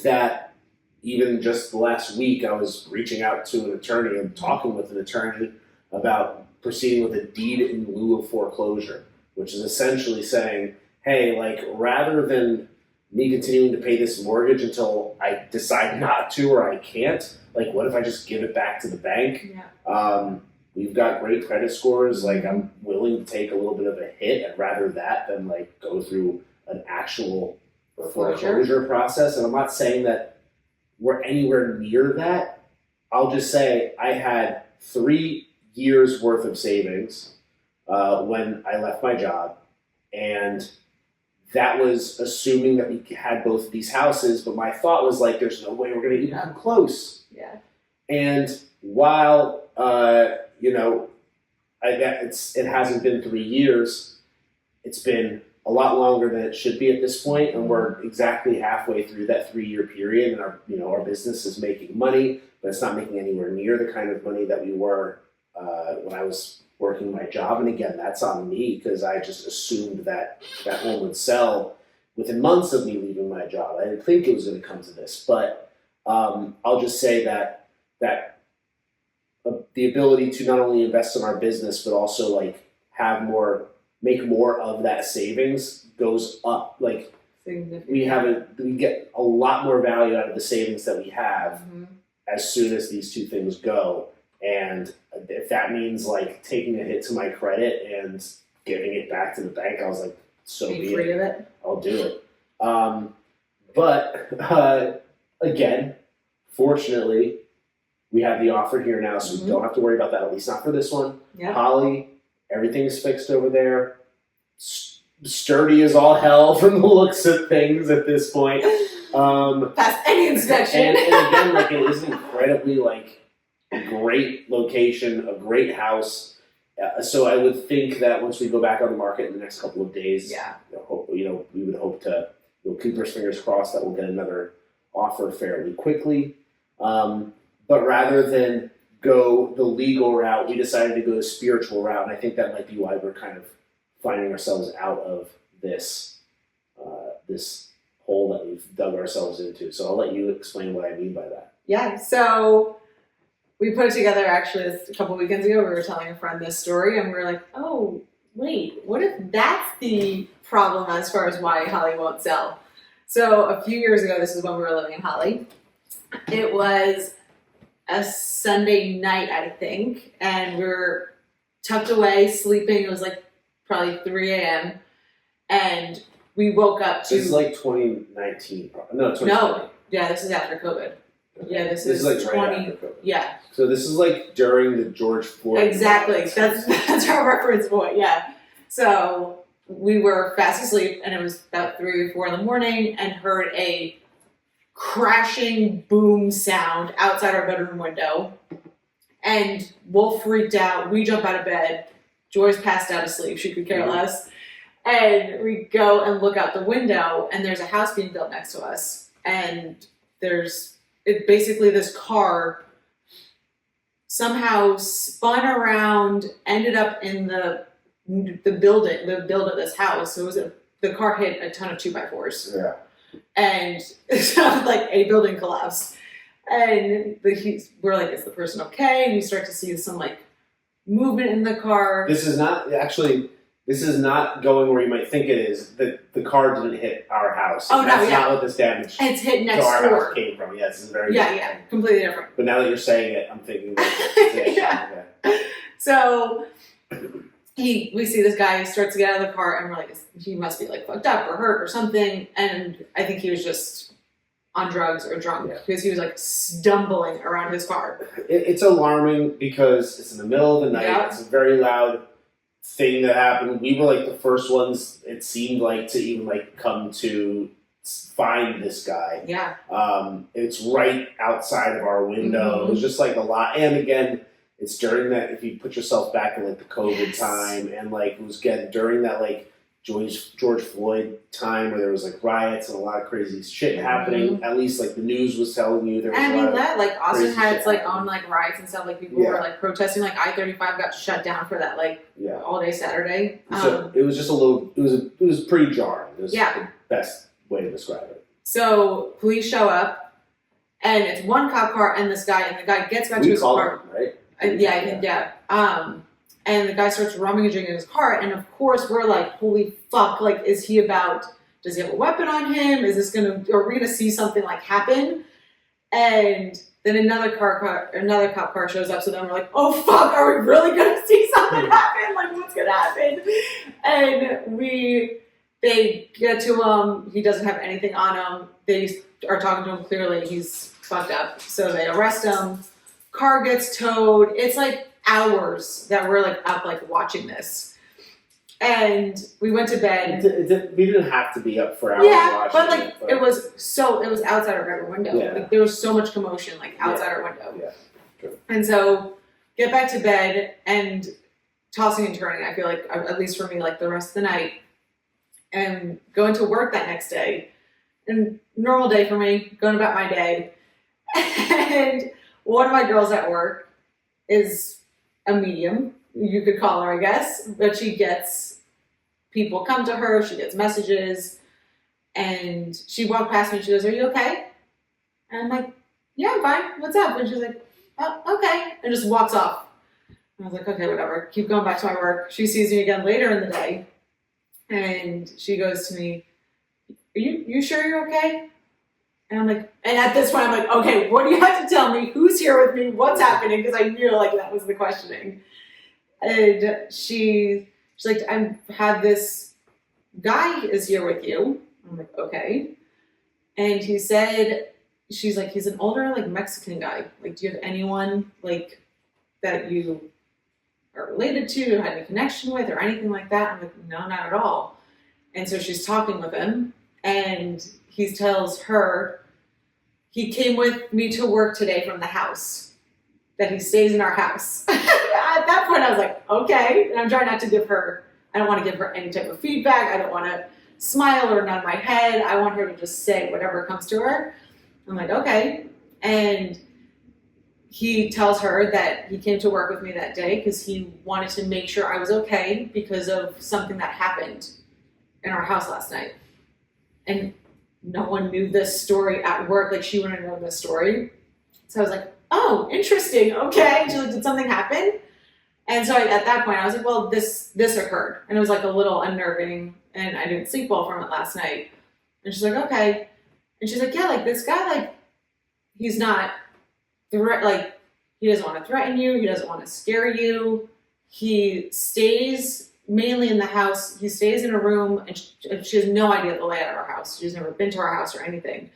that even just the last week, I was reaching out to an attorney and talking with an attorney about proceeding with a deed in lieu of foreclosure, which is essentially saying, hey, like rather than me continuing to pay this mortgage until I decide not to or I can't, like what if I just give it back to the bank? Yeah. We've got great credit scores. Like I'm willing to take a little bit of a hit. I'd rather that than like go through an actual foreclosure process. And I'm not saying that we're anywhere near that. I'll just say I had 3 years worth of savings when I left my job, and that was assuming that we had both of these houses, but my thought was like, there's no way we're going to even come close. Yeah. And while, it hasn't been 3 years, it's been a lot longer than it should be at this point, and we're exactly halfway through that 3-year period, and our business is making money, but it's not making anywhere near the kind of money that we were when I was working my job. And again, that's on me because I just assumed that that home would sell within months of me leaving my job. I didn't think it was going to come to this, but I'll just say that the ability to not only invest in our business but also like make more of that savings goes up. Like we get a lot more value out of the savings that we have as soon as these two things go. And if that means like taking a hit to my credit and giving it back to the bank, I was like, so be free of it. I'll do it. But again, fortunately, we have the offer here now, so we don't have to worry about that, at least not for this one. Yeah. Holly, everything's fixed over there. Sturdy as all hell from the looks of things at this point. Past any inspection. And again, like it is incredibly like a great location, a great house. So I would think that once we go back on the market in the next couple of days, we would hope to keep our fingers crossed that we'll get another offer fairly quickly. But rather than go the legal route, we decided to go the spiritual route, and I think that might be why we're kind of finding ourselves out of this this hole that we've dug ourselves into. So I'll let you explain what I mean by that. Yeah. So we put it together actually a couple weekends ago. We were telling a friend this story, and we were like, oh, wait, what if that's the problem as far as why Holly won't sell? So a few years ago, this is when we were living in Holly. It was a Sunday night, I think, and we were tucked away, sleeping. It was like probably 3 a.m. And we woke up to... This is like 2019. No, 2020. No, yeah, this is after COVID. Yeah, this is like 20... right after COVID. Yeah. So this is like during the George Floyd... Exactly. That's our reference point, yeah. So we were fast asleep, and it was about 3 or 4 in the morning, and heard a crashing boom sound outside our bedroom window. And Wolf freaked out. We jump out of bed. Joy's passed out asleep. She could care less. And we go and look out the window, and there's a house being built next to us. And basically this car somehow spun around, ended up in the building of this house. So the car hit a ton of 2x4s. Yeah. And it sounded like a building collapsed. And we're like, is the person okay? And we start to see some like movement in the car. This is not going where you might think it is. The car didn't hit our house. That's not what this damage it's hit next to our door. house came from. Yeah, this is very different. Completely different. But now that you're saying it, I'm thinking yeah. Okay. So we see this guy, he starts to get out of the car, and we're like, he must be like fucked up or hurt or something. And I think he was just on drugs or drunk because he was like stumbling around his car. It's alarming because it's in the middle of the night. Yeah. It's a very loud thing that happened. We were like the first ones, it seemed like, to even like come to find this guy. Yeah. It's right outside of our window. Mm-hmm. It was just like a lot. And again, it's during that, if you put yourself back in like the COVID time, and like it was during that like George Floyd time where there was like riots and a lot of crazy shit happening. At least like the news was telling you there was. Like Austin had its like own like riots and stuff. Like people were like protesting. Like I-35 got shut down for that all day Saturday. So it was just a little. It was pretty jarring. It was the best way to describe it. So police show up, and it's one cop car and this guy, and the guy gets back to his car. Right? I think. And the guy starts rummaging in his car, and of course we're like, holy fuck, like, does he have a weapon on him? Are we gonna see something like happen? And then another cop car shows up, so then we're like, oh fuck, are we really gonna see something happen? Like, what's gonna happen? And they get to him, he doesn't have anything on him, they are talking to him clearly, he's fucked up. So they arrest him, car gets towed, it's like hours that we're like up like watching this, and we went to bed. We didn't have to be up for hours watching but like it was outside our bedroom window. Like there was so much commotion like outside our window. Yeah, true. And so get back to bed and tossing and turning, I feel like, at least for me, like the rest of the night, and going to work that next day, and normal day for me, going about my day. And one of my girls at work is a medium, you could call her, I guess, but she gets people come to her, she gets messages, and she walked past me and she goes, are you okay? And I'm like, yeah, I'm fine, what's up? And she's like, oh, okay, and just walks off. And I was like, okay, whatever, keep going back to my work. She sees me again later in the day, and she goes to me, are you sure you're okay? And I'm like, and at this point I'm like, okay, what do you have to tell me? Who's here with me? What's happening? Because I knew like that was the questioning. And she's like, I have this guy is here with you. I'm like, okay. And he said, she's like, he's an older like Mexican guy. Like, do you have anyone like that you are related to, had any connection with, or anything like that? I'm like, no, not at all. And so she's talking with him, and he tells her he came with me to work today from the house, that he stays in our house. At that point, I was like, okay. And I'm trying not to I don't want to give her any type of feedback. I don't want to smile or nod my head. I want her to just say whatever comes to her. I'm like, okay. And he tells her that he came to work with me that day because he wanted to make sure I was okay because of something that happened in our house last night. And no one knew this story at work. Like, she wouldn't have known this story. So I was like, oh, interesting. Okay. She's like, did something happen? And so at that point, I was like, well, this occurred. And it was like a little unnerving, and I didn't sleep well from it last night. And she's like, okay. And she's like, yeah, like this guy, like, he's not, like, he doesn't want to threaten you. He doesn't want to scare you. He stays mainly in the house. He stays in a room, and she has no idea the layout of our house. She's never been to our house or anything.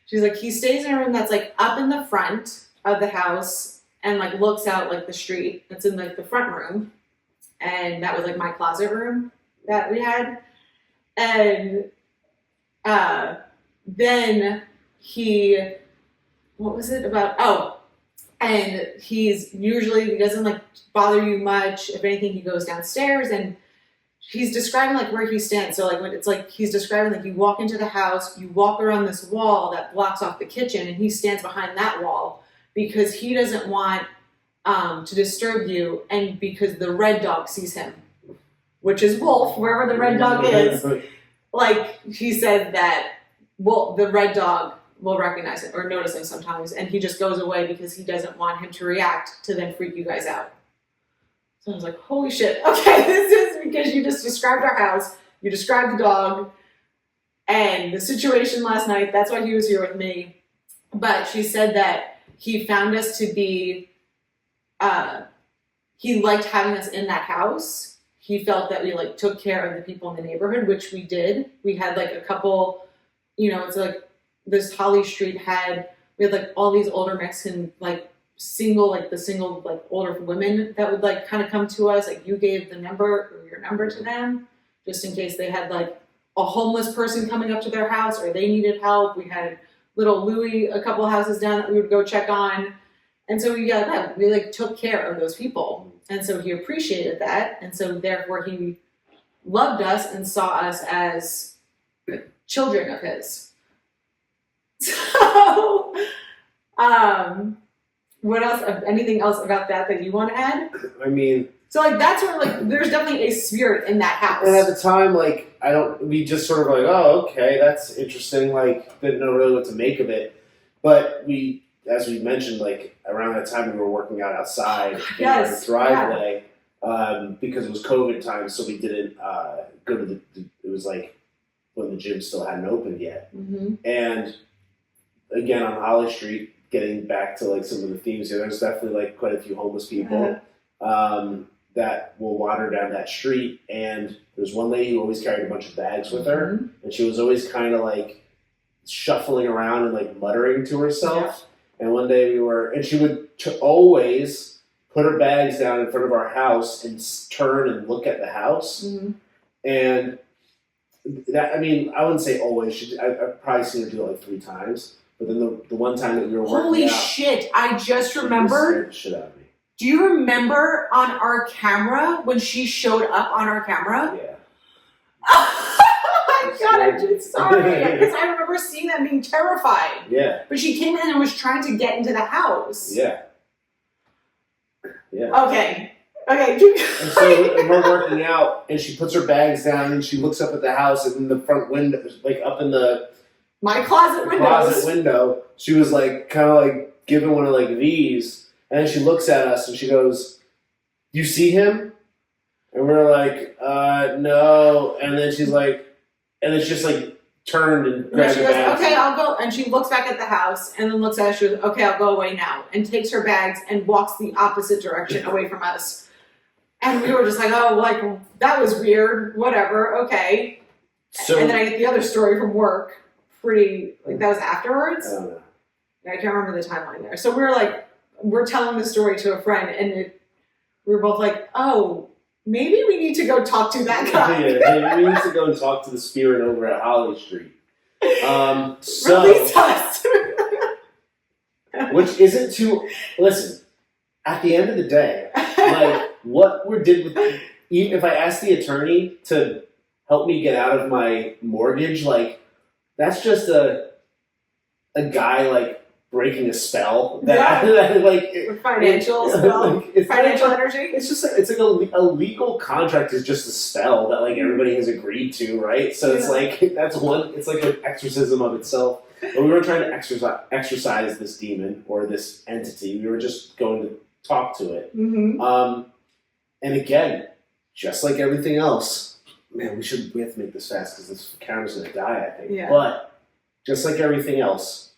She's like, he stays in a room that's like up in the front of the house, and like looks out like the street. That's in like the front room. And that was like my closet room that we had. And then what was it about? Oh, and he doesn't like bother you much. If anything, he goes downstairs, and he's describing like where he stands. So like when it's like he's describing like you walk into the house, you walk around this wall that blocks off the kitchen, and he stands behind that wall because he doesn't want to disturb you, and because the red dog sees him, which is Wolf, wherever the red dog is. Like he said that, well, the red dog will recognize him or notice him sometimes, and he just goes away because he doesn't want him to react to then freak you guys out. So I was like, holy shit, okay, this is because you just described our house, you described the dog, and the situation last night, that's why he was here with me. But she said that he found us to be, he liked having us in that house. He felt that we like took care of the people in the neighborhood, which we did. We had like a couple, it's like this Holly Street we had like all these older Mexican, like single like older women that would like kind of come to us. Like you gave your number to them just in case they had like a homeless person coming up to their house or they needed help. We had little Louie a couple houses down that we would go check on. And so we like took care of those people. And so he appreciated that. And so therefore he loved us and saw us as children of his. So, what else, anything else about that you want to add? I mean, so like that's where like there's definitely a spirit in that house. And at the time, like we just sort of like, oh, okay, that's interesting. Like didn't know really what to make of it. But as we mentioned, like around that time we were working out outside in our driveway because it was COVID time, so we didn't go to it was like when the gym still hadn't opened yet. Mm-hmm. And again, on Holly Street, getting back to like some of the themes here, there's definitely like quite a few homeless people that will wander down that street. And there's one lady who always carried a bunch of bags with her, and she was always kind of like shuffling around and like muttering to herself. Yeah. And one day she would always put her bags down in front of our house and turn and look at the house. Mm-hmm. And that, I mean, I wouldn't say always. I've probably seen her do it like 3 times. But then the one time that we were working Holy out, shit, I just remembered. The shit out of me. Do you remember on our camera when she showed up on our camera? Yeah. Oh my god, I'm just sorry. Because I remember seeing that being terrified. Yeah. But she came in and was trying to get into the house. Yeah. Yeah. Okay. And so we're working out, and she puts her bags down, and she looks up at the house, and in the front window, like up in my closet window, she was like kind of like giving one of like these, and then she looks at us and she goes, "You see him?" And we're like, "No." And then she's like, and it's just like turned and grabbed her bags. "Okay, I'll go." And she looks back at the house and then looks at us. She goes, "Okay, I'll go away now," and takes her bags and walks the opposite direction away from us. And we were just like, "Oh, like that was weird. Whatever. Okay." So, and then I get the other story from work. That was afterwards. I don't know. I can't remember the timeline there. So we're telling the story to a friend, and we were both like, "Oh, maybe we need to go talk to that guy." Yeah, we need to go and talk to the spirit over at Holly Street. Release us. Which isn't too. Listen, at the end of the day, like what we did with, even if I asked the attorney to help me get out of my mortgage, like. That's just a guy like breaking a spell. Financial spell, financial energy. It's just it's like a legal contract is just a spell that like everybody has agreed to, right? So it's like that's one. It's like an exorcism of itself. But we weren't trying to exercise this demon or this entity. We were just going to talk to it. Mm-hmm. And again, just like everything else, man, we have to make this fast because this camera's going to die, I think. Yeah. But just like everything else,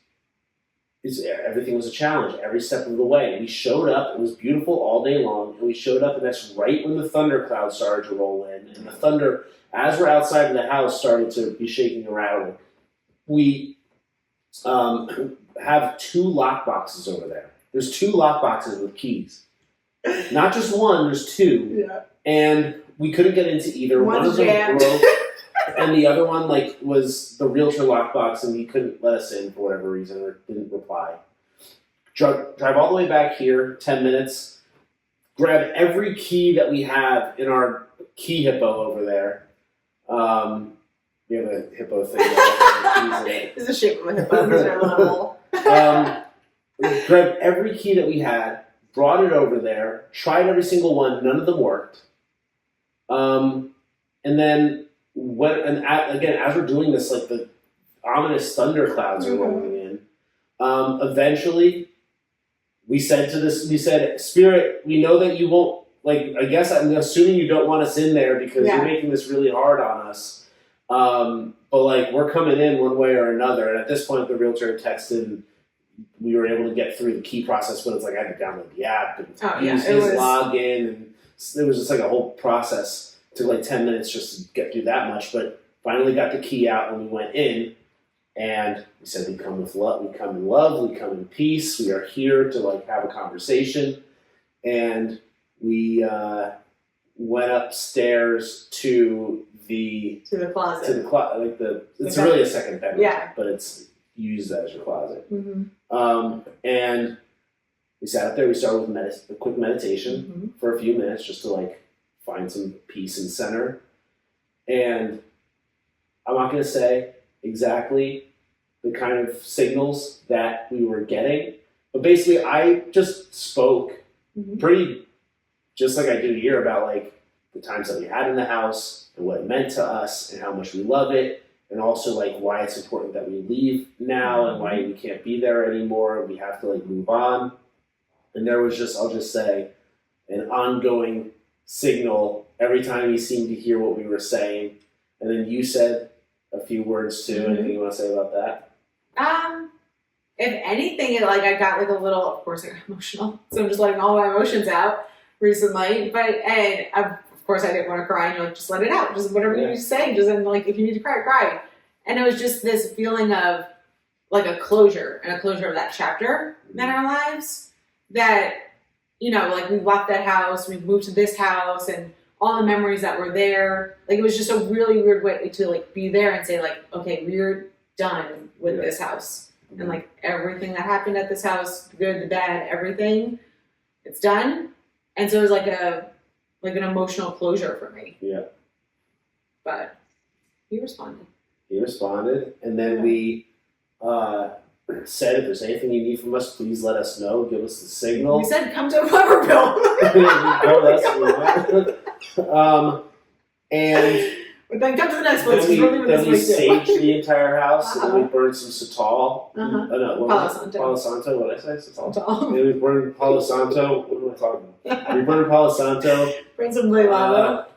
everything was a challenge every step of the way. We showed up, it was beautiful all day long, and we showed up, and that's right when the thundercloud started to roll in, and the thunder, as we're outside of the house, started to be shaking and rattling. We have 2 lock boxes over there. There's 2 lock boxes with keys. Not just one, there's 2. Yeah. And we couldn't get into either. One of them broke, and the other one was the realtor lockbox, and he couldn't let us in for whatever reason or didn't reply. Drive all the way back here, 10 minutes. Grab every key that we have in our key hippo over there. We have a hippo thing. It's the shape of a hippo. These are little. Grabbed every key that we had, brought it over there, tried every single one. None of them worked. And then again, as we're doing this, like the ominous thunderclouds are rolling in. Eventually, we said, Spirit, we know that you won't, I guess I'm assuming you don't want us in there because you're making this really hard on us. But we're coming in one way or another. And at this point, the realtor texted, and we were able to get through the key process, but it's I had to download the app and use his login, and it was just a whole process. It took 10 minutes just to get through that much, but finally got the key out and we went in, and we said we come with love, we come in love, we come in peace, we are here to have a conversation, and we went upstairs to the closet. It's really a second bedroom, but it's use that as your closet. Mm-hmm. And we sat up there. We started with a quick meditation for a few minutes just to find some peace and center. And I'm not going to say exactly the kind of signals that we were getting, but basically I just spoke pretty just like I do here about the times that we had in the house and what it meant to us and how much we love it. And also why it's important that we leave now and why we can't be there anymore. We have to move on. And there was I'll just say, an ongoing signal every time he seemed to hear what we were saying. And then you said a few words too. Anything you want to say about that? If anything, I got a little, of course I got emotional. So I'm just letting all my emotions out recently. And of course, I didn't want to cry, and you're just let it out. Just whatever you say, just if you need to cry, cry. And it was just this feeling of a closure, and a closure of that chapter in our lives. That, we left that house, we moved to this house, and all the memories that were there. It was just a really weird way to be there and say okay, we're done with this house, and everything that happened at this house, the good, the bad, everything, it's done. And so it was an emotional closure for me. Yeah. But he responded. And then we said, if there's anything you need from us, please let us know. Give us the signal. We said, come to Weberville. And but then come to the next place. Then we saged the entire house, and then we burned some Satal. Palo Santo. What did I say? Satal. Then we burned Palo Santo. What am I talking about? We burned Palo Santo. Burned some lava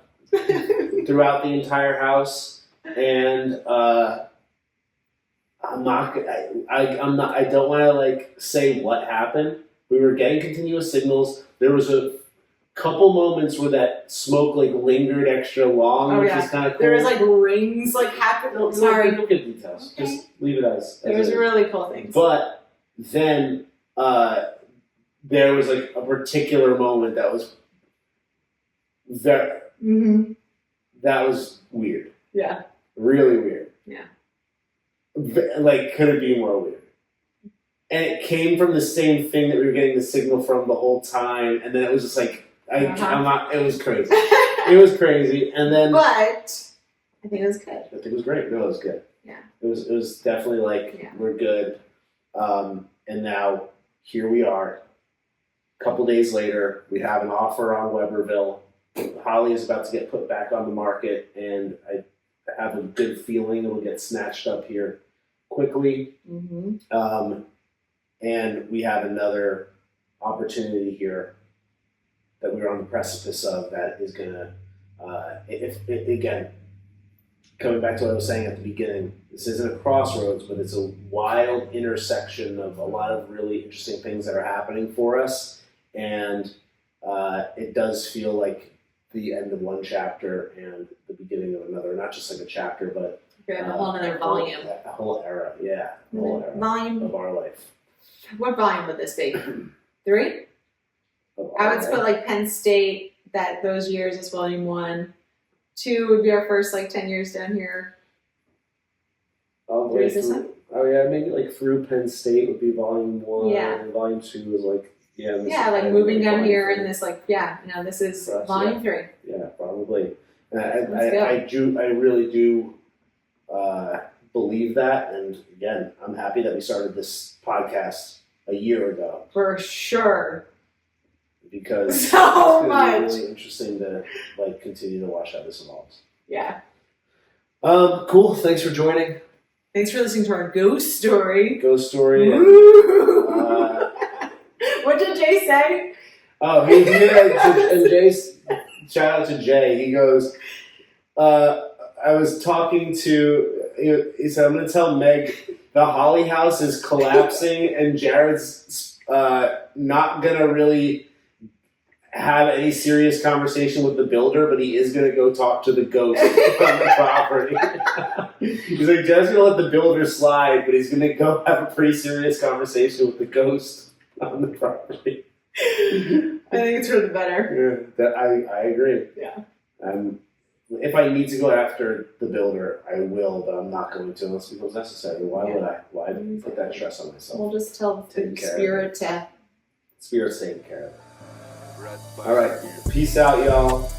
throughout the entire house, and I don't want to say what happened. We were getting continuous signals. There was a couple moments where that smoke lingered extra long, which is kind of cool. There was rings happening. No, sorry, don't get details. Okay. Just leave it as there was really cool things. But then there was a particular moment that was that was weird. Yeah. Really weird. Yeah. Could it be more weird? And it came from the same thing that we were getting the signal from the whole time, and then it was just it was crazy. It was crazy, and then. But I think it was good. I think it was great. No, it was good. Yeah. It was definitely we're good, and now here we are. A couple days later, we have an offer on Weberville. Holly is about to get put back on the market, and I have a good feeling it will get snatched up here quickly. Mm-hmm. And we have another opportunity here that we're on the precipice of that is going to, again, coming back to what I was saying at the beginning, this isn't a crossroads, but it's a wild intersection of a lot of really interesting things that are happening for us. And it does feel like the end of one chapter and the beginning of another, not just like a chapter, but a whole other volume. A whole era, yeah. A whole era volume of our life. What volume would this be? 3? I would put like Penn State, those years is volume 1. 2 would be our first 10 years down here. 3 is this one? Oh yeah, maybe through Penn State would be volume 1. Yeah. And volume 2 is moving down here and this this is volume 3. Yeah, probably. And I really do believe that, and again, I'm happy that we started this podcast a year ago. For sure. Because so it's going much. to be really interesting to continue to watch how this evolves. Yeah. Cool. Thanks for joining. Thanks for listening to our ghost story. Ghost story. What did Jay say? Oh, he did. And Jay, shout out to Jay. He goes, I was talking to, he said, I'm going to tell Meg the Holly house is collapsing and Jared's not going to really have any serious conversation with the builder, but he is going to go talk to the ghost on the property. He's like, Jared's going to let the builder slide, but he's going to go have a pretty serious conversation with the ghost on the property. I think it's for the better. Yeah, I agree. Yeah. If I need to go after the builder, I will, but I'm not going to unless it becomes necessary. Why would I? Why put that stress on myself? We'll just tell the spirit to. Spirit's taking care of it. All right. Peace out, y'all.